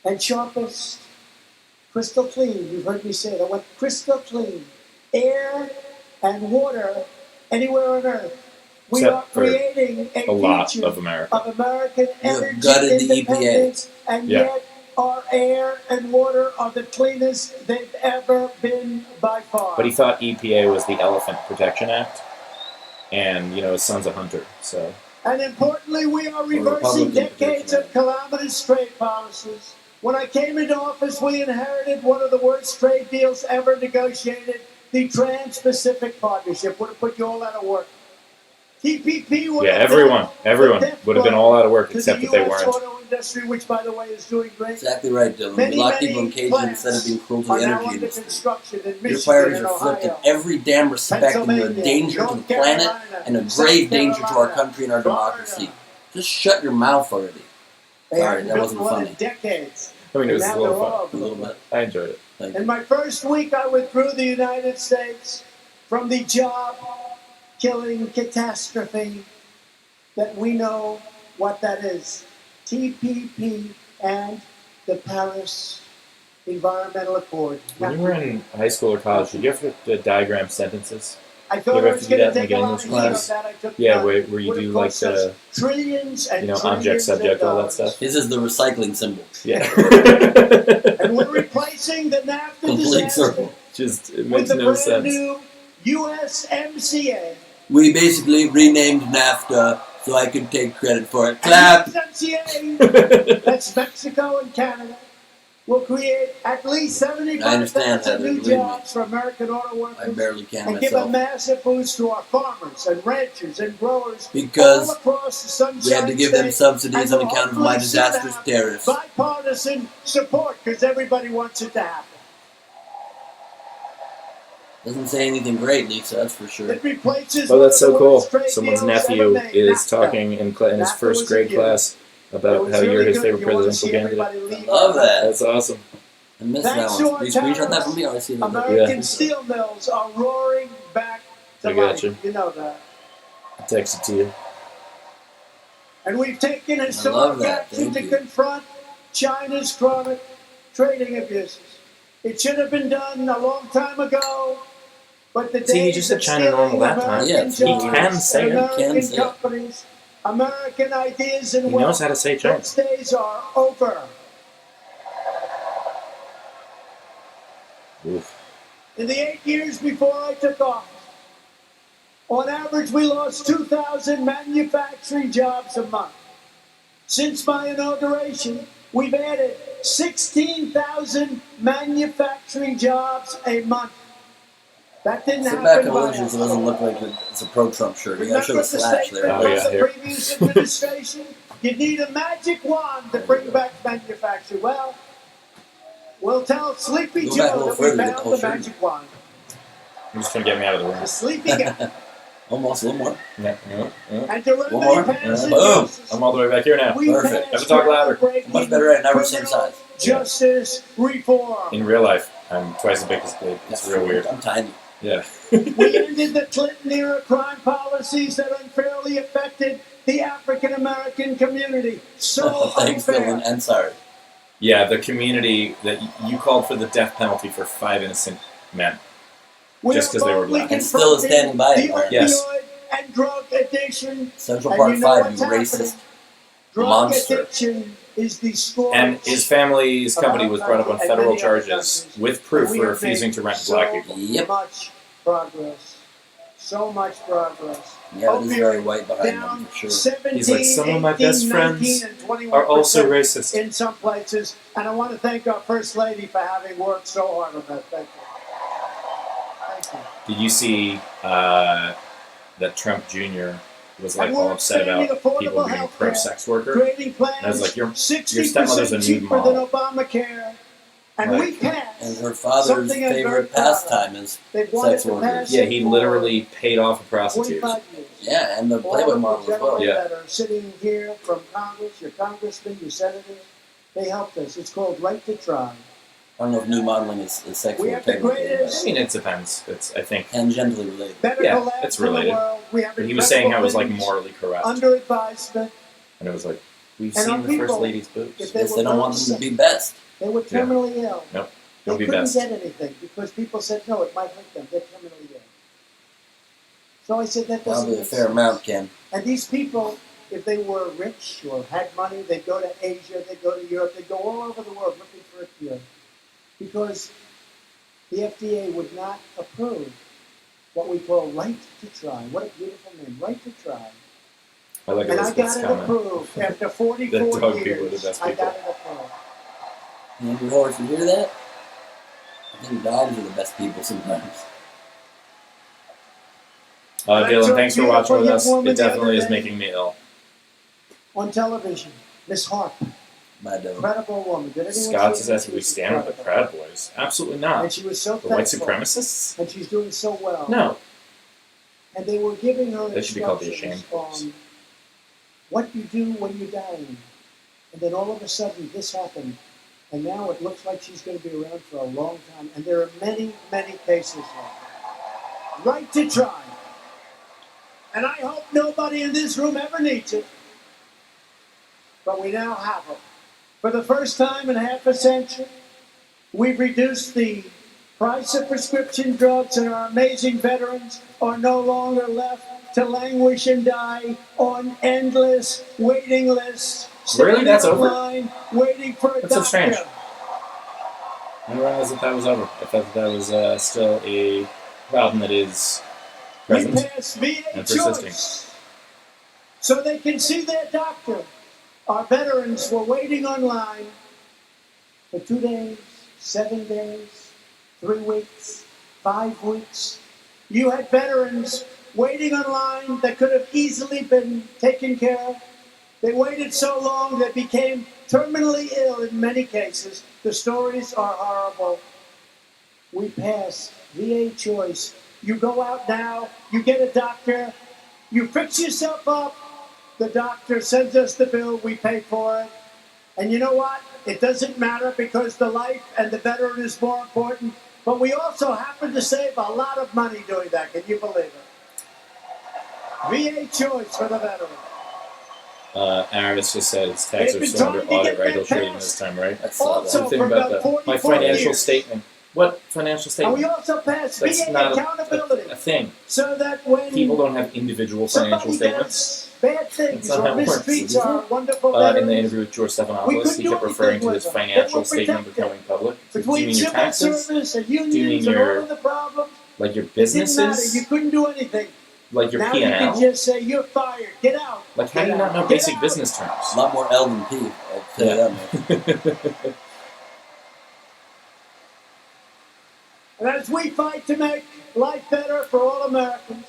and sharpest, crystal clean, you've heard me say it, I want crystal clean, air and water anywhere on earth. We Except are for creating a lot future of America. of American have energy gutted the EPA. independence, and Yeah. yet our air and water are the cleanest they've ever been by far. But he thought EPA was the Elephant Protection Act. And, you know, his son's a hunter, so... And importantly, we are reversing Republican decades position. of calamitous trade policies. When I came into office, we inherited one of the worst trade deals ever negotiated, the Trans-Pacific Partnership. Would have put you all out of work. TPP would Yeah, have everyone been the would have been all out of work to except the that they US weren't. auto industry, which, by the way, is doing great. Exactly right, Dylan. Many, We lock many people in cages plants instead of being cruel to the are now energy under industry. construction in Your Michigan priorities and are flipped in Ohio. every damn respect, and you're a Pennsylvania, danger to the North planet Carolina, and a South grave danger to our Carolina, country and our Florida. democracy. Just shut your mouth already. They Sorry, haven't that built wasn't one funny. in decades. I mean, it was And a now little they're fun. all A little bit. I enjoyed it. Thank In you. my first week, I withdrew the United States from the job-killing catastrophe that we know what that is. TPP and the Paris Environmental Accord. When you were in high school or college, did you have to diagram sentences? I You thought ever I have was to do going that to in, take like, a an lot of English heat class? of that. I took Yeah, none. where you Would do have like cost us the, trillions and you know, trillions object, subject, of all that dollars. stuff. This is the recycling symbol. Yeah. And we're replacing the NAFTA Complete disaster circle. Just, it with makes the no brand sense. new USMCA. We basically renamed NAFTA so I could take credit for it. Clap! USMCA, that's Mexico and Canada, will create at least I understand, 75,000 Heather, new believe me. jobs for American auto I workers barely can and give a myself. massive boost to our farmers and ranchers and growers Because all across the Sunshine we had to give them State, subsidies and on we'll account of my hopefully soon disastrous have tariffs. bipartisan support because everybody wants it to happen. Doesn't say anything great, Lisa, that's for sure. It replaces Oh, one that's of the so cool. worst trade Someone's deals ever nephew made, is NAFTA. talking in his NAFTA first was a grade given. class It about was how you're really his good. favorite You want to presidential see candidate. everybody leave. I love that. That's awesome. I missed Thanks that to one. our Can you screenshot that tariffs, for me? I see that. American Yeah. steel mills are roaring back to I life. got you. You know that. I texted to you. And we've taken love historic that. action Thank to you. confront China's chronic trading abuses. It should have been done a long time ago, but the See, he days just said of China normal stealing that time. American Yeah, jobs he can say and it. American He can say it. companies, American ideas and He knows wealth, how to say China. those days are over. Oof. In the 8 years before I took office, on average, we lost 2,000 manufacturing jobs a month. Since my inauguration, we've added 16,000 manufacturing jobs a month. That didn't Sit back happen and by look so it doesn't look like it's a pro-Trump shirt. You gotta show Remember the the slash statement there. Oh, of yeah, the here. previous administration? You need a magic wand to bring back manufacturing. Well, we'll tell Sleepy Go back a Joe little that we further, the found the culture. magic wand. I'm just trying to get me out of the room. The sleepy guy. Almost a little more. Yeah, yeah, yeah. And to One more. remedy past Boom. injustices, I'm all the way back here now. we Perfect. passed Have to talk louder. groundbreaking Much better right now, we're the same criminal size. Justice reform. In real life, I'm twice as big as Gleib. It's real weird. I'm tiny. Yeah. We ended the Clinton-era crime policies that unfairly affected the African American community. So Thanks, unfair. Dylan, and sorry. Yeah, the community that you called for the death penalty for 5 innocent men. Just because they were black. And still is standing by it, the right? Yes. opioid and drug addiction. Central And Park you know 5, what's you happening? racist Drug monster. addiction is the scourge. And his family's company was brought up on And federal many other charges countries. with proof We for have refusing made to rent so black people. Yep. much progress. So much progress. Yeah, it is very Opioid white behind down them, for sure. 17, He's like, some of my 18, best 19, friends and 21% are also racist. in some places. And I want to thank our First Lady for having worked so hard on that. Thank you. Thank you. Did you see that Trump Jr. was like And all we're upset about expanding affordable people being health pro-sex worker? Creating plans And I was like, your 60% stepmother's a nude cheaper than model. Obamacare. And Like- we passed. And her father's Something I'm very favorite proud of. pastime is They've wanted sex to workers. pass Yeah, it he for literally paid off a prostitute. 45 years. Yeah, and the All Playboy of model the as well. gentlemen Yeah. that are sitting here from Congress, your congressmen, your senators, they helped us. It's called Right to Try. I don't know if new modeling is sexual We have the technically, I greatest- mean, it depends. It's, I think. but tangentially related. Medical Yeah, labs it's in the related. world. We have But he was saying how it was like incredible morally corrupt. things under advisement. And it was like, we've And seen our the First people, Lady's boobs. if Yes, they don't want them to be best. They were terminally ill. Nope. They Don't be couldn't best. get anything because people said, no, it might hurt them. They're terminally ill. So I said, that doesn't Probably a make fair sense. amount, Ken. And these people, if they were rich or had money, they'd go to Asia, they'd go to Europe, they'd go all over the world looking for a cure. Because the FDA would not approve what we call right to try. What a beautiful name, right to try. I like And I Elizabeth's got it comment. approved after 44 The dog people are the years. best I people. got it approved. Andrew Horse, you hear that? I think dogs are the best people sometimes. Dylan, thanks for watching with us. Beautiful young It definitely woman is the other day. making me ill. On television, Miss Harp, Bad dog. incredible woman. Did anyone Scott's see is her? asking if we She's stand with the incredible. Proud Boys. Absolutely And not. she was so The white thankful. supremacists? And she's doing so well. No. And they were giving her They should be called the instructions Ashamed Boys. on what you do when you're dying. And then all of a sudden this happened. And now it looks like she's going to be around for a long time. And there are many, many cases like that. Right to try. And I hope nobody in this room ever needs it. But we now have it. For the first time in half a century, we've reduced the price of prescription drugs, and our amazing veterans are no longer left to languish and die on endless waiting lists. Really? That's standing in over? line, waiting for a That's so doctor. strange. I didn't realize that was over. I thought that was still a problem that is We present. passed VA and persisting. choice so they can see their doctor. Our veterans were waiting online for 2 days, 7 days, 3 weeks, 5 weeks. You had veterans waiting online that could have easily been taken care of. They waited so long they became terminally ill in many cases. The stories are horrible. We passed VA choice. You go out now, you get a doctor, you fix yourself up, the doctor sends us the bill, we pay for it. And you know what? It doesn't matter because the life and the veteran is more important. But we also happen to save a lot of money doing that. Can you believe it? VA choice for the veteran. Aramis just said his taxes They've are been still under trying to audit, get right? that He'll show you passed. this time, right? That's Also, One thing for about about that. My 44 financial years. statement. What financial And we statement? also passed That's VA not accountability. a thing. So that when People don't have individual financial somebody statements. does bad things That's not how or it works, mistreats is it? our wonderful In the veterans, interview with George We Stephanopoulos, couldn't he do kept anything referring to with his them. financial They were statement protected. becoming public. Do you between mean your civil taxes? service and Do you mean unions and your- all of the problems, Like your it didn't matter. businesses? You couldn't do anything. Like your Now you can P&L? just say, you're fired. Get out. Like how do you Get not out. know Get basic out. business terms? A lot more L than P, I'll tell you that much. And as we fight to make life better for all Americans,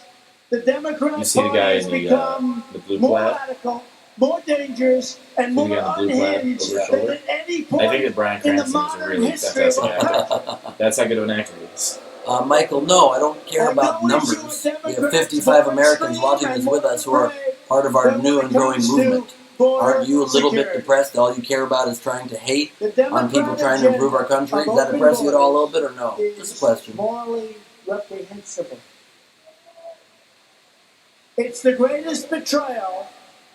the Democrat You see the Party guy has in the, become the blue more plaid? radical, more dangerous, and See more the guy in the blue plaid unhinged over his than shoulder? at any I point think that Bryan in the Cranston is a modern really history of fantastic our actor. country. That's how good of an actor he is. Michael, no, I don't care I about know it's numbers. your We have Democrats 55 more Americans extreme watching and this with more us who are afraid part of our than new when and it growing comes to movement. border Aren't you a little bit security. depressed? All you care about is trying to hate The on people Democrat trying to improve our agenda country? of Does that open depress you at all a little borders bit or no? is Just a question. morally reprehensible. It's the greatest betrayal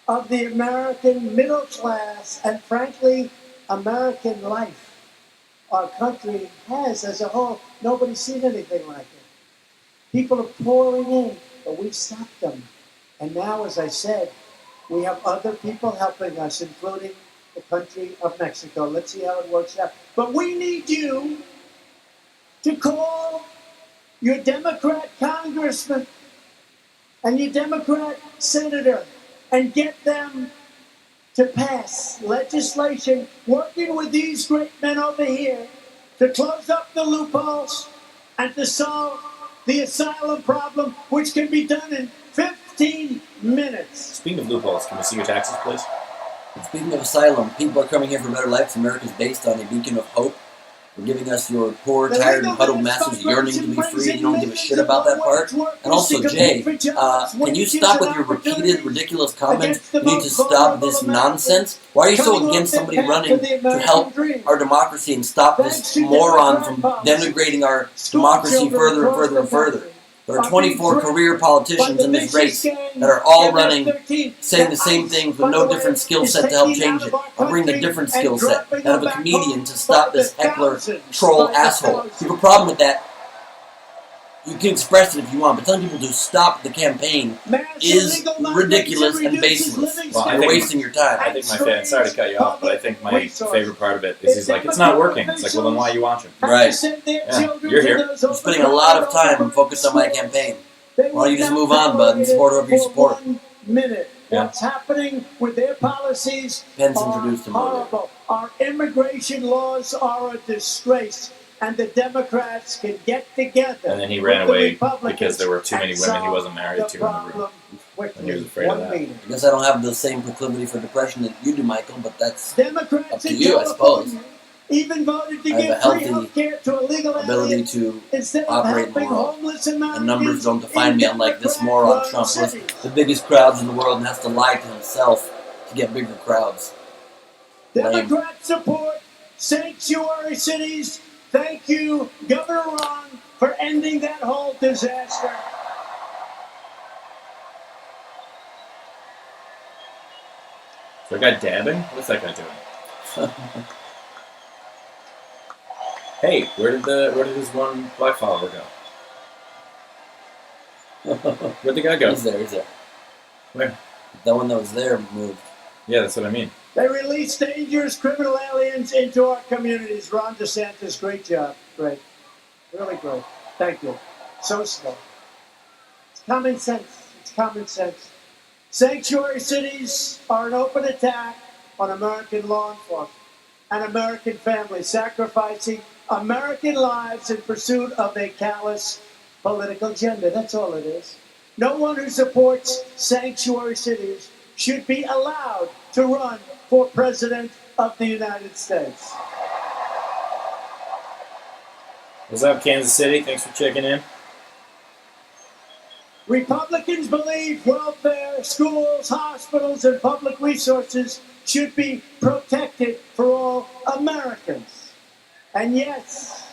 of the American middle class and, frankly, American life our country has as a whole. Nobody's seen anything like it. People are pouring in, but we stopped them. And now, as I said, we have other people helping us, including the country of Mexico. Let's see how it works out. But we need you to call your Democrat congressman and your Democrat senator and get them to pass legislation working with these great men over here to close up the loopholes and to solve the asylum problem, which can be done in 15 minutes. Speaking of loopholes, can we see your taxes, please? Speaking of asylum, people are coming here for better lives. America is based on a beacon of hope. You're giving us your poor, tired, and huddled masses yearning to be free, and you don't give a shit about that part. And also, Jay, can you stop with your repeated, ridiculous comments? You need to stop this nonsense. Why are you so against somebody running to help our democracy and stop this moron from denigrating our democracy further and further and further? There are 24 career politicians in this race that are all running, saying the same things with no different skill set to help change it. I'll bring a different skill set, that of a comedian, to stop this heckler, troll, asshole. If you have a problem with that, you can express it if you want, but telling people to stop the campaign is ridiculous and baseless. Well, You're wasting your time. I think my fan, sorry to cut you off, but I think my favorite part of it is he's like, it's not working. It's like, well, then why are you watching? Right. Yeah, you're here. You're spending a lot of time focused on my campaign. Why don't you just move on, bud, and support whoever you support? 1 minute. Yeah. What's happening with their policies Pence are introduced him horrible. Our immigration laws are a disgrace. And the Democrats can get together. And then he ran with the away Republicans because there were too many and women he solve wasn't married to in the room. And he was afraid of that. meeting. I guess I don't have the same proclivity for depression that you do, Michael, but that's Democrats up to in you, I suppose. California even voted to I have give a free healthy health care to illegal ability aliens to instead of operate in the helping world. homeless Americans. And numbers don't define in me, unlike this Democrat-run moron Trump with cities. the biggest crowds in the world and has to lie to himself to get bigger crowds. Lame. Democrats support sanctuary cities. Thank you, Governor Ron, for ending that whole disaster. Is that guy dabbing? What's that guy doing? Hey, where did his one black follower go? Where'd the guy go? He's there. Where? That one that was there moved. Yeah, that's what I mean. They release dangerous criminal aliens into our communities. Ron DeSantis, great job. Great. Really great. Thank you. So slow. It's common sense. It's common sense. Sanctuary cities are an open attack on American law enforcement and American families, sacrificing American lives in pursuit of a callous political agenda. That's all it is. No one who supports sanctuary cities should be allowed to run for president of the United States. What's up, Kansas City? Thanks for checking in. Republicans believe welfare, schools, hospitals, and public resources should be protected for all Americans. And yes,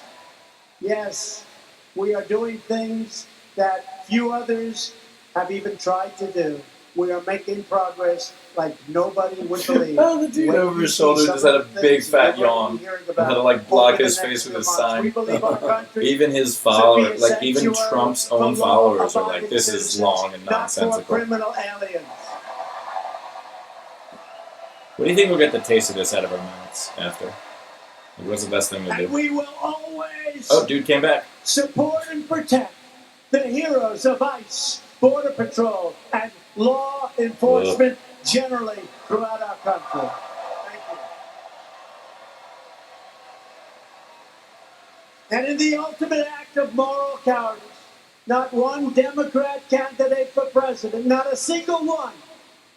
we are doing things that few others have even tried to do. We are making progress like nobody would believe. Oh, the dude over his shoulder just had a big fat yawn. And had to like block his face with his sign. Even his followers, like even Trump's own followers are like, this is long and nonsensical. Criminal aliens. What do you think we'll get the taste of this out of our mouths after? Like, what's the best thing to And do? we will always Oh, dude came back. support and protect the heroes of ICE, Border Patrol, and law enforcement generally throughout our country. Thank you. And in the ultimate act of moral cowardice, not one Democrat candidate for president, not a single one,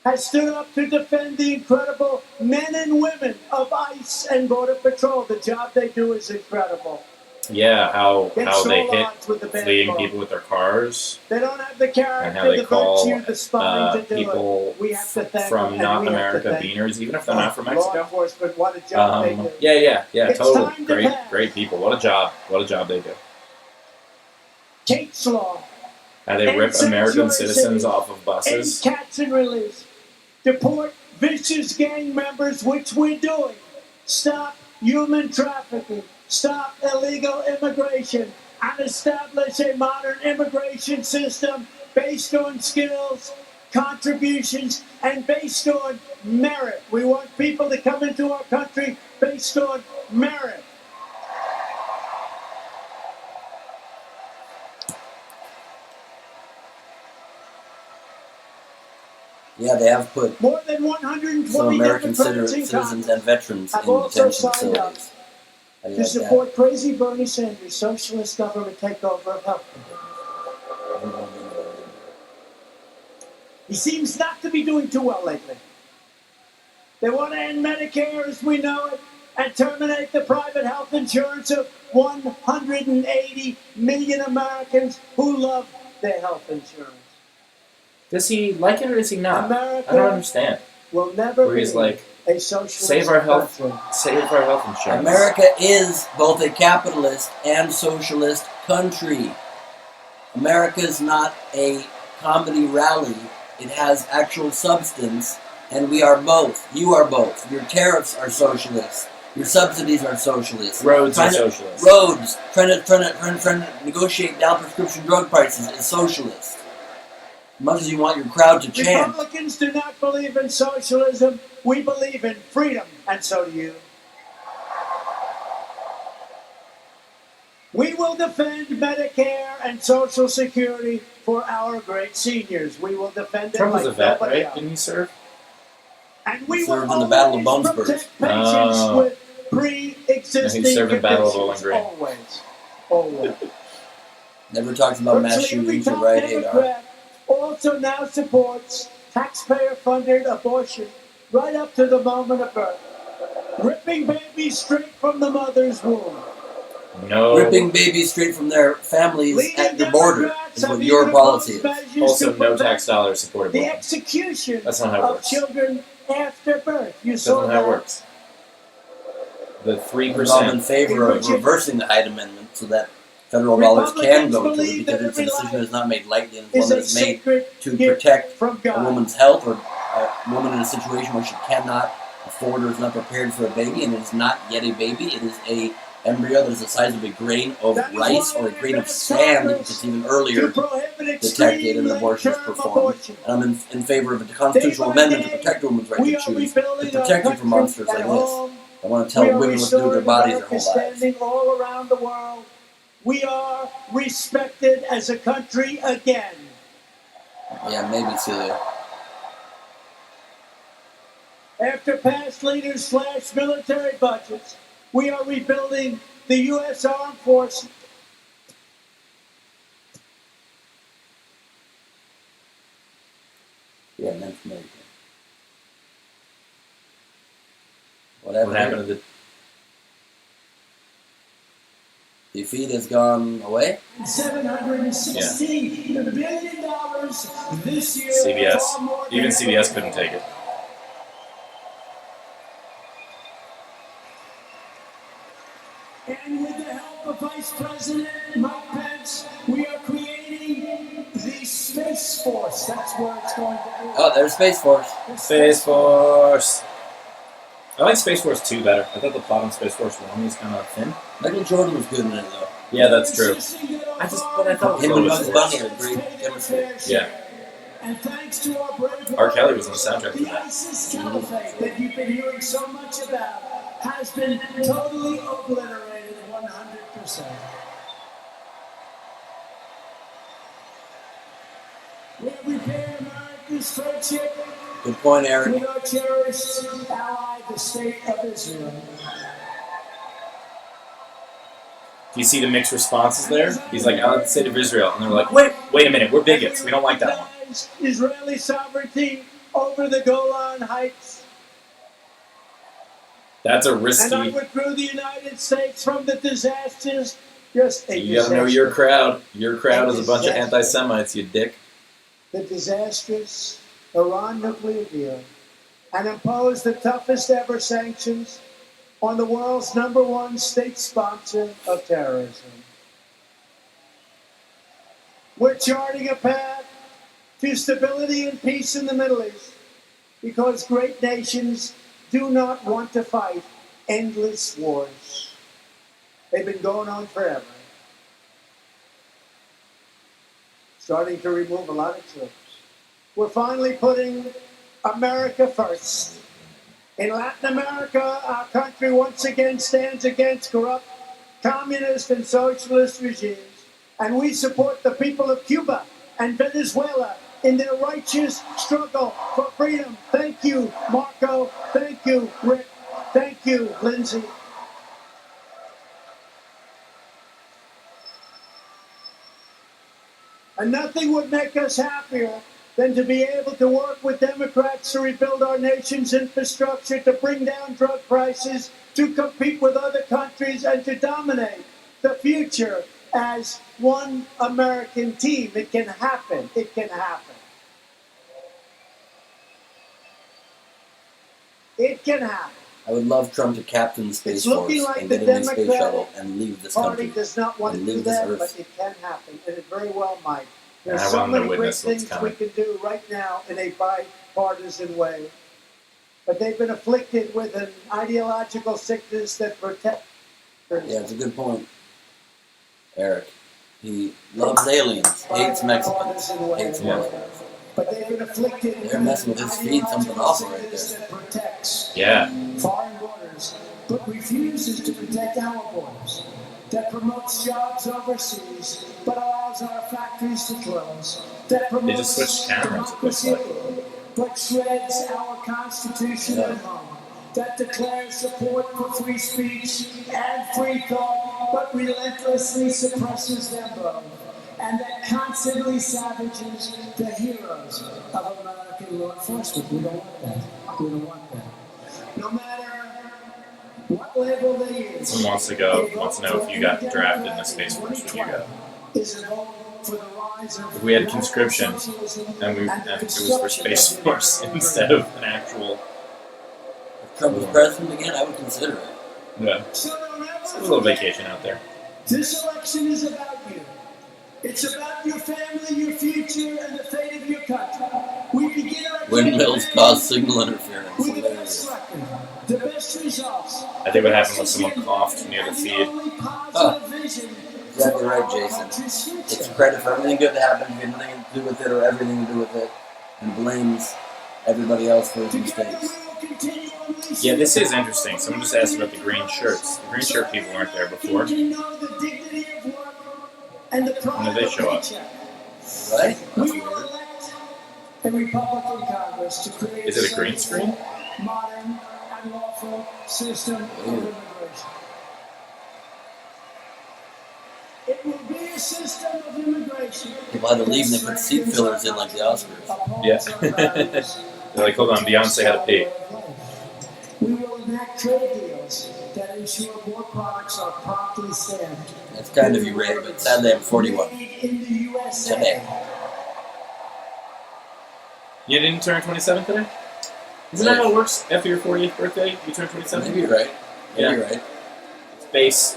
has stood up to defend the incredible men and women of ICE and Border Patrol. The job they do is incredible. Yeah, how they hit odds with the fleeing baseball. people with their cars. They don't have the And character, how they the call virtue, the spine to do people it. We have to thank from them, and North we have to America thank beaners, even if they're not from law Mexico. enforcement. What a job they do. Yeah, It's totally. time to pass. Great people. What a job they do. Kate's Law. How they rip End American sanctuary citizens cities. off of End buses. catch and release. Deport vicious gang members, which we're doing. Stop human trafficking. Stop illegal immigration. And establish a modern immigration system based on skills, contributions, and based on merit. We want people to come into our country based on merit. Yeah, they have put More than 120 some American Democrats in citizens Congress and veterans have in also detention signed up facilities. How do you to like that? support crazy Bernie Sanders' socialist government takeover of health. He seems not to be doing too well lately. They want to end Medicare as we know it and terminate the private health insurance of 180 million Americans who love their health insurance. Does he like it or does he not? America I don't understand. will never Where be he's like, a socialist save our health, country. save our health insurance. America is both a capitalist and socialist country. America is not a comedy rally. It has actual substance, and we are both. You are both. Your tariffs are socialist. Your subsidies are socialist. Roads are Trying to- socialist. Roads, trying to negotiate down prescription drug prices is socialist. As much as you want your crowd to chant. Republicans do not believe in socialism. We believe in freedom, and so do you. We will defend Medicare and Social Security for our great seniors. We will defend it Trump was like a vet, nobody right? else. Didn't he serve? And we He will served in the Battle of always Bumsburg. protect patients Oh. with pre-existing No, he served in Battle of conditions. Bowling Green. Always. Never talks about mass Virtually every shootings or top riot hate. Democrat also now supports taxpayer-funded abortion right up to the moment of birth, ripping babies straight from the mother's womb. No. Ripping babies straight from their families Leading at your border Democrats is have what your even policy opposed is. measures Also, to no prevent tax dollars supported the abortion. execution That's not how it of works. children after birth. You That's saw not how it that. works. The We're all in 3%. favor of reversing the Hyde Amendment so that federal dollars can go to it, believe because that it's a every decision that's not made lightly, and it's Is one that a is made sacred to gift protect from a God. woman's health, or a woman in a situation where she cannot afford or is not prepared for a baby, and it is not yet a baby. It is a embryo that is the size of a grain of That is rice why or a we grain of advance sand, Congress which is even to earlier prohibit detected extreme and abortion is late-term performed. abortion. And I'm in favor of a constitutional Day by amendment to day, protect a woman's right we to are choose, to rebuilding our protect you from country monsters at like this. home. I want to tell We are women what to do with their restoring bodies their America's whole lives. standing all around the world. We are respected as a country again. Yeah, maybe Celia. After past leaders slashed military budgets, we are rebuilding the U.S. Armed Forces. Yeah, that's amazing. What happened to the... The feed has gone away? $760 billion this year. CBS. Far more than Even ever CBS before. couldn't take it. And with the help of Vice President Mike Pence, we are creating the Space Force. That's where it's going to be. Oh, there's Space Force. The Space Force. I like Space Force 2 better. I thought the plot on Space Force 1 was kind of thin. Michael Jordan was good in it, though. Yeah, that's true. But I thought Him so and was Bugs it. Bunny had great chemistry. Yeah. And thanks to our brave R. Kelly was on the soundtrack for the that. ISIS caliphate that you've been hearing so much about has been totally obliterated 100%. We repair America's friendship Good point, Eric. with our cherished ally, the State of Israel. Do you see the mixed responses there? He's like, I like the state of Israel. And they're like, wait a minute, we're bigots. We don't like that one. Israeli sovereignty over the Golan Heights. That's a And I risky... withdrew the United States from the disasters. Just a You gotta know disaster. your crowd. Your crowd is a bunch of anti-Semites, you dick. The disastrous Iran nuclear deal and imposed the toughest ever sanctions on the world's #1 state sponsor of terrorism. We're charting a path to stability and peace in the Middle East because great nations do not want to fight endless wars. They've been going on forever. Starting to remove a lot of troops. We're finally putting America first. In Latin America, our country once again stands against corrupt communist and socialist regimes, and we support the people of Cuba and Venezuela in their righteous struggle for freedom. Thank you, Marco. Thank you, Rick. Thank you, Lindsay. And nothing would make us happier than to be able to work with Democrats to rebuild our nation's infrastructure, to bring down drug prices, to compete with other countries, and to dominate the future as one American team. It can happen. It can happen. It can happen. I would love Trump to captain the Space It's Force looking like and the get in a space Democratic shuttle and leave this Party country. does not want to and do leave this that, earth. but it can happen, and it very well might. And There's I so want them to many great witness what's things we coming. can do right now in a bipartisan way. But they've been afflicted with an ideological sickness that protects. Yeah, it's a good point. Eric. He loves aliens, hates Mexicans, hates Muslims. But they've been afflicted. They're messing with his feet, something awful right there. That protects Yeah. foreign borders, but refuses to protect our borders. That promotes jobs overseas, but allows our factories to close. That promotes just switched cameras, it looks democracy, but shreds our Constitution at home. That declares support for free speech and free thought, but relentlessly suppresses them both. And that constantly savages the heroes of American law enforcement. We don't want that. We don't want that. No matter what label they use. Someone wants to know if you got drafted in the Space Force, would you go? If we had conscription and it was for Space Force instead of an actual. If Trump was president again, I would consider it. Yeah. It's a little vacation out there. This election is about you. It's about your family, your future, and the fate of your country. We begin our Windmills cause signal interference. with the best record, the best results. I think what happened was someone coughed near the feed. Exactly right, Jason. Takes credit for everything good that happened, had nothing to do with it or everything to do with it, and blames everybody else for his mistakes. Yeah, this is interesting. Someone just asked about the green shirts. The green shirt people weren't there before. When did they show up? Right? We will elect a Republican Congress to create Is it a green screen? modern and lawful system of immigration. It will be a system of immigration. People had to leave and they put seat fillers in like the Oscars. Yeah. They're like, hold on, Beyonce had a pee. We will enact trade deals that ensure more products are promptly stamped. That's kind of you, Ray, but sadly I'm 41. Made in the USA. Today. You didn't turn 27 today? Isn't that how it works? After your 40th birthday, you turn 27? Maybe you're right. Maybe Yeah. you're right. Base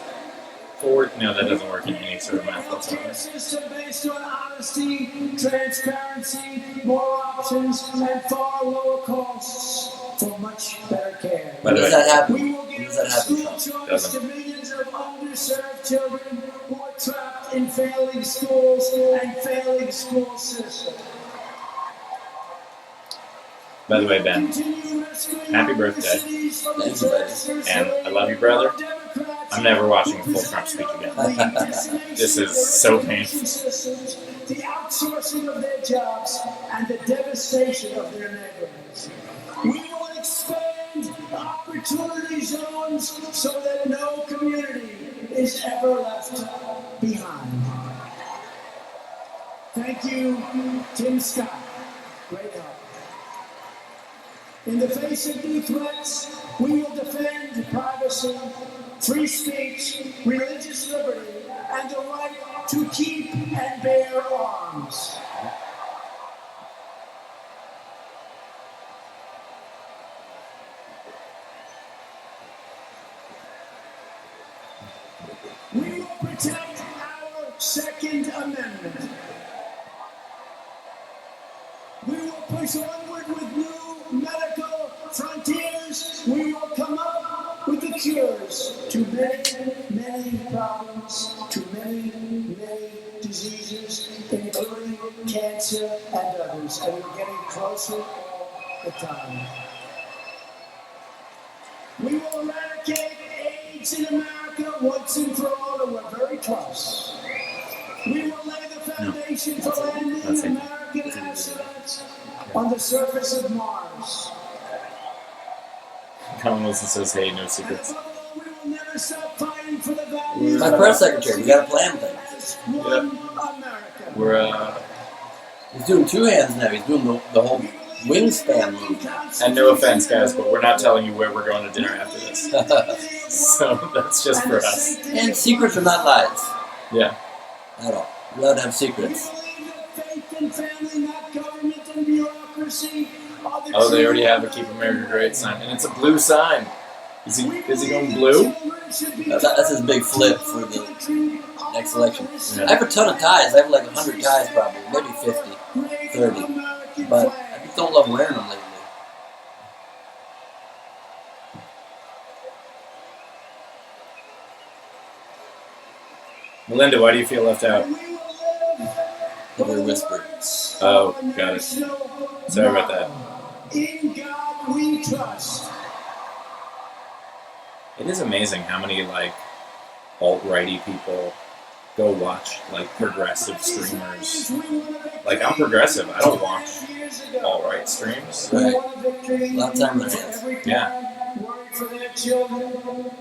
forward. No, that doesn't work in any sort of math whatsoever. A system based on honesty, transparency, more options, and far lower costs for much better care. By When the does way, that happen? We will When give does that happen, school Trump? choice to millions of underserved children who are trapped in failing schools and failing school systems. by the way, Ben, happy birthday. Thank you, buddy. And I love you, brother. I'm never watching a full Trump speech again. This is so painful. The outsourcing of their jobs and the devastation of their neighborhoods. We will expand opportunity zones so that no community is ever left behind. Thank you, Tim Scott. Great help. In the face of new threats, we will defend privacy, free speech, religious liberty, and the right to keep and bear arms. We will protect our Second Amendment. push onward with new medical frontiers, we will come up with the cures to many, many problems, to many, many diseases, including cancer and others. And we're getting closer all the time. We will eradicate AIDS in America once and for all, and we're very close. We will lay the foundation for landing American astronauts on the surface of Mars. Colin Wilson says, hey, no secrets. And above all, we will never stop fighting for the values My press secretary, we got to plan things. as one America. We're, He's doing two hands now. He's doing the whole wingspan move now. and no offense, guys, but we're not telling you where we're going to dinner after this. So that's just for us. And secrets are not lies Yeah. at all. We allowed to have We secrets. believe that faith and family, not government and bureaucracy, are the Oh, they true already have a Keep America Great sign, and it's a blue sign. Is he going blue? That's his big flip for the next election. I have a ton of ties. I have like 100 ties probably, maybe 50, 30. But I just don't love wearing them lately. Melinda, why do you feel left out? They're whispered. Oh, got it. Sorry about that. In God we trust. It is amazing how many, like, alt-righty people go watch, like, progressive streamers. Like, I'm progressive. I don't watch alt-right streams. Right. A lot of time on their hands. Yeah. Worried for their children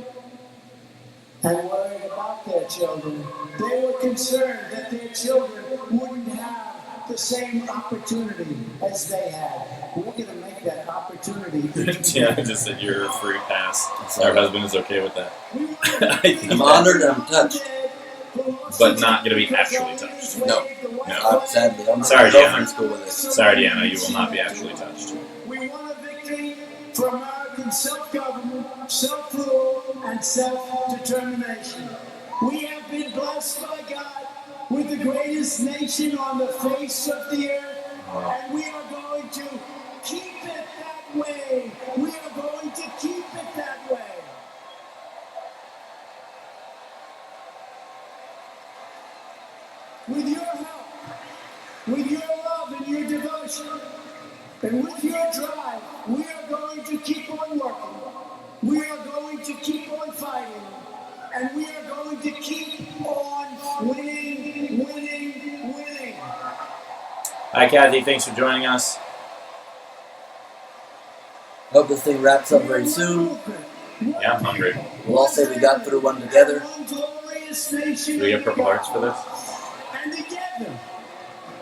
and worried about their children. They were concerned that their children wouldn't have the same opportunity as they had. We're going to make that opportunity. Tiana just said you're a free pass. Our husband is okay with that. I'm honored and I'm touched. But not going to be actually touched. No. No. Sadly, I'm Sorry, not Deanna. in school with it. Sorry, Deanna, you will not be actually touched. We want a victory for American self-government, self-rule, and self-determination. We have been blessed by God with the greatest nation on the face of the earth, and we are going to keep it that way. We are going to keep it that way. With your help, with your love and your devotion, and with your drive, we are going to keep on working. We are going to keep on fighting. And we are going to keep on winning, winning, winning. Hi, Kathy. Thanks for joining us. Hope this thing wraps up very soon. Yeah, I'm hungry. We'll all say we got through one together. Do we get Purple Hearts for this? And together,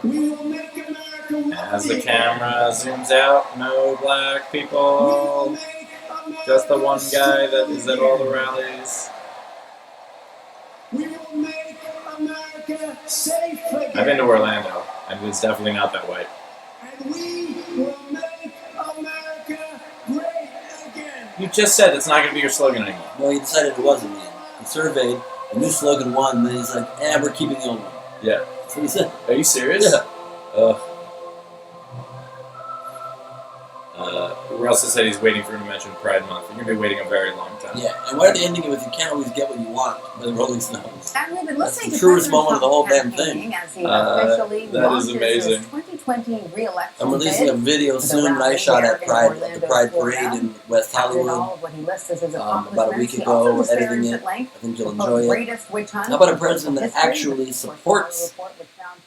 we will make America one As the big. camera zooms out, no black We will people. make America Just the one guy that strong is at all the again. rallies. We will make America safe again. I've been to Orlando, and it's definitely not that white. And we will make America great again. You just said it's not going to be your slogan anymore. Well, he decided it was in the end. He surveyed, the new slogan won, and then he's like, we're keeping the old one. Yeah. That's what he said. Are you serious? Yeah. Ugh. Who else said he's waiting for him to mention Pride Month? You're going to be waiting a very long time. Yeah, and why are they ending it with you can't always get what you want by the Rolling Stones? And we've been That's listening the to truest President moment of the whole damn Trump's thing. campaigning as he officially That is launches amazing. his 2020 re-election I'm releasing a bid. video soon that I shot at Pride, at the Pride Parade in West After all Hollywood. of what he lists as his About a accomplishments, week he ago, also disparages editing it. at length I think you'll the enjoy it. greatest witch hunt How about a in president that history? actually Of course, supports our report was found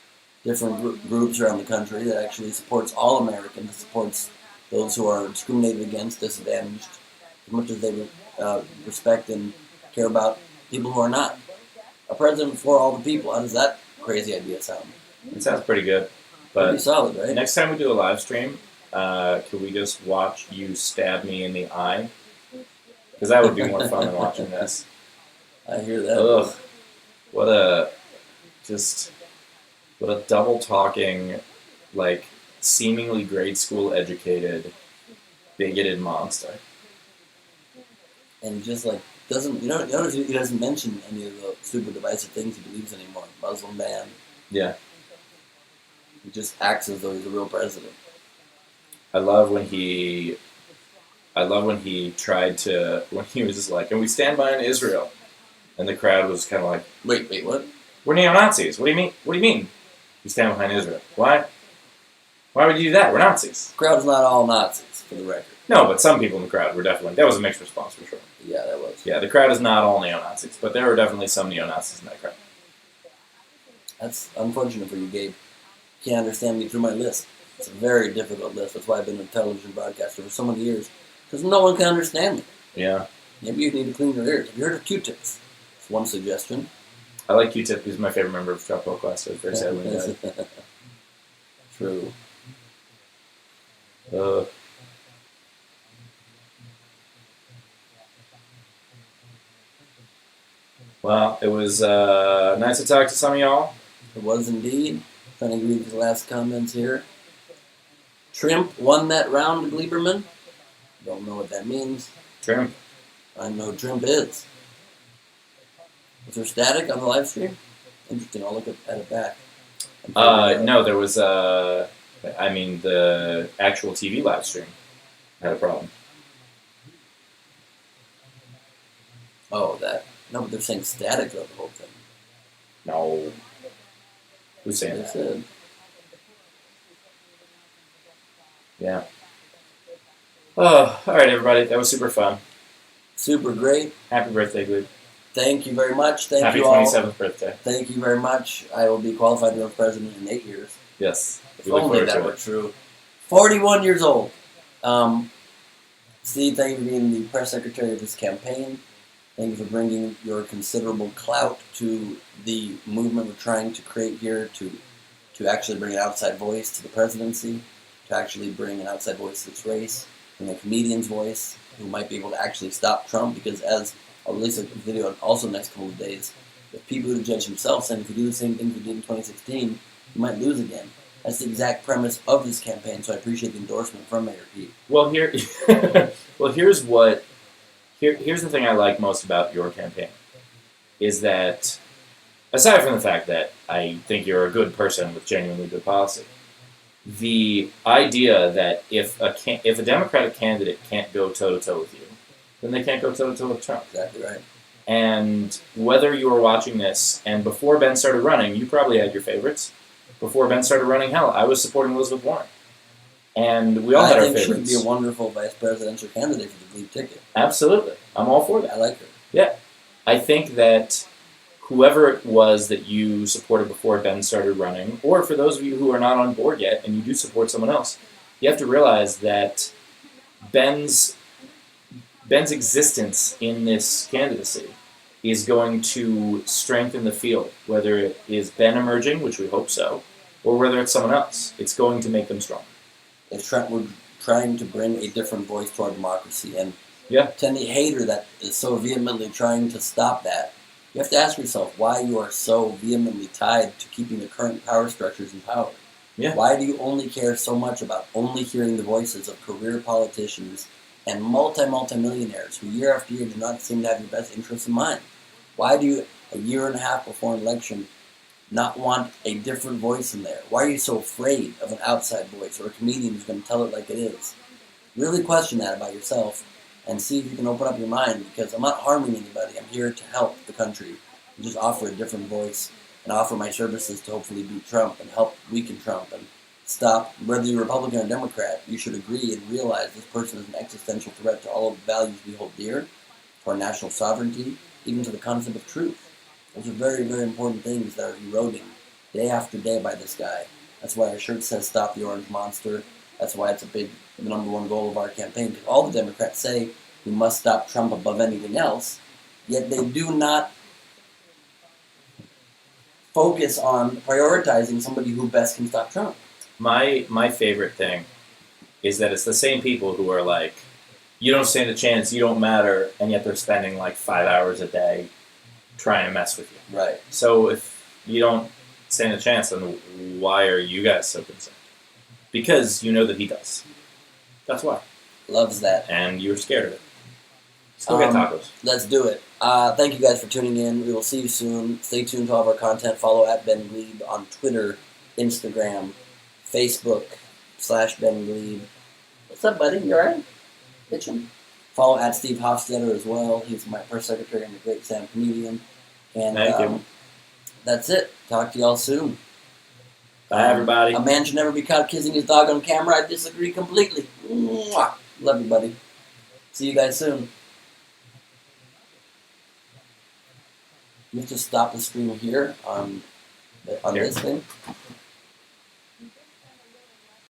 different groups around the country, that actually supports all Americans, supports those who are discriminated against, disadvantaged, as much as they respect and care about people who are not. A president for all the people. How does that crazy idea sound? It sounds pretty good. Pretty But solid, right? next time we do a live stream, could we just watch you stab me in the eye? Because that would be more fun than watching this. I hear that. Ugh. What a double talking, like, seemingly grade school educated, bigoted monster. And just like doesn't notice he doesn't mention any of the super divisive things he believes anymore. Muslim ban. Yeah. He just acts as though he's a real president. I love when he tried to, when he was just like, and we stand by in Israel. And the crowd was kind of like, Wait, what? we're neo-Nazis. What do you mean? What do you mean? We stand behind Israel. Why? Why would you do that? We're Nazis. The crowd's not all Nazis, for the record. No, but some people in the crowd were definitely, that was a mixed response for sure. Yeah, that was. Yeah, the crowd is not all neo-Nazis, but there were definitely some neo-Nazis in that crowd. That's unfortunate for you, Gabe. You can't understand me through my list. It's a very difficult list. That's why I've been a television broadcaster for so many years. Because no one can understand me. Yeah. Maybe you need to clean your ears. Have you heard of Q-tips? That's one suggestion. I like Q-Tip. He's my favorite member of Tropical Class. So it's very sad when he died. True. Well, it was nice to talk to some of y'all. It was indeed. Trying to agree with the last comments here. Tremp won that round, Gleiberman. Don't know what that means. Tremp. I know who Tremp is. Was there static on the live stream? Interesting. I'll look at it back. No, there was, the actual TV live stream had a problem. Oh, that. No, but they're saying static throughout the whole thing. No. Who's saying They that? said. Yeah. Oh, all right, everybody. That was super fun. Super great. Happy birthday, Gleib. Thank you very much. Thank Happy you all. 27th birthday. Thank you very much. I will be qualified to be president in 8 years. Yes. If We look only forward that to were it. true. 41 years old. Steve, thank you for being the press secretary of this campaign. Thank you for bringing your considerable clout to the movement we're trying to create here to actually bring an outside voice to the presidency, to actually bring an outside voice to this race, bring a comedian's voice who might be able to actually stop Trump, because as I'll release a video also next couple of days, if Pete Buttigieg himself saying if you do the same things we did in 2016, you might lose again. That's the exact premise of this campaign, so I appreciate the endorsement from Mayor Pete. Well, here's the thing I like most about your campaign, is that, aside from the fact that I think you're a good person with genuinely good policy, the idea that if a Democratic candidate can't go toe-to-toe with you, then they can't go toe-to-toe with Trump. Exactly right. And whether you were watching this, and before Ben started running, you probably had your favorites. Before Ben started running, hell, I was supporting Elizabeth Warren. And we all had our favorites. I think she'd be a wonderful vice presidential candidate for the Gleib ticket. Absolutely. I'm all for that. I like her. Yeah. I think that whoever it was that you supported before Ben started running, or for those of you who are not on board yet and you do support someone else, you have to realize that Ben's existence in this candidacy is going to strengthen the field, whether it is Ben emerging, which we hope so, or whether it's someone else. It's going to make them strong. If Trump were trying to bring a different voice to our democracy, and Yeah. to any hater that is so vehemently trying to stop that, you have to ask yourself why you are so vehemently tied to keeping the current power structures in power. Yeah. Why do you only care so much about only hearing the voices of career politicians and multi-millionaires who year after year do not seem to have your best interests in mind? Why do you, a year and a half before an election, not want a different voice in there? Why are you so afraid of an outside voice or a comedian who's going to tell it like it is? Really question that about yourself and see if you can open up your mind, because I'm not harming anybody. I'm here to help the country and just offer a different voice and offer my services to hopefully beat Trump and help weaken Trump and stop. Whether you're Republican or Democrat, you should agree and realize this person is an existential threat to all of the values we hold dear, to our national sovereignty, even to the concept of truth. Those are very, very important things that are eroding day after day by this guy. That's why our shirt says "Stop the Orange Monster." That's why it's the number one goal of our campaign. Because all the Democrats say we must stop Trump above anything else, yet they do not focus on prioritizing somebody who best can stop Trump. My favorite thing is that it's the same people who are like, you don't stand a chance, you don't matter, and yet they're spending like 5 hours a day trying to mess with you. Right. So if you don't stand a chance, then why are you guys so concerned? Because you know that he does. That's why. Loves that. And you're scared of it. Let's go get tacos. Let's do it. Thank you guys for tuning in. We will see you soon. Stay tuned to all of our content. Follow at Ben Gleib on Twitter, Instagram, Facebook /Ben Gleib. What's up, buddy? You alright? Itching? Follow at Steve Hofstetter as well. He's my press secretary and a great stand-up comedian. And Thank you. that's it. Talk to y'all soon. Bye, everybody. A man should never be caught kissing his dog on camera. I disagree completely. Mwah. Love you, buddy. See you guys soon. You have to stop the stream here on Here. this thing.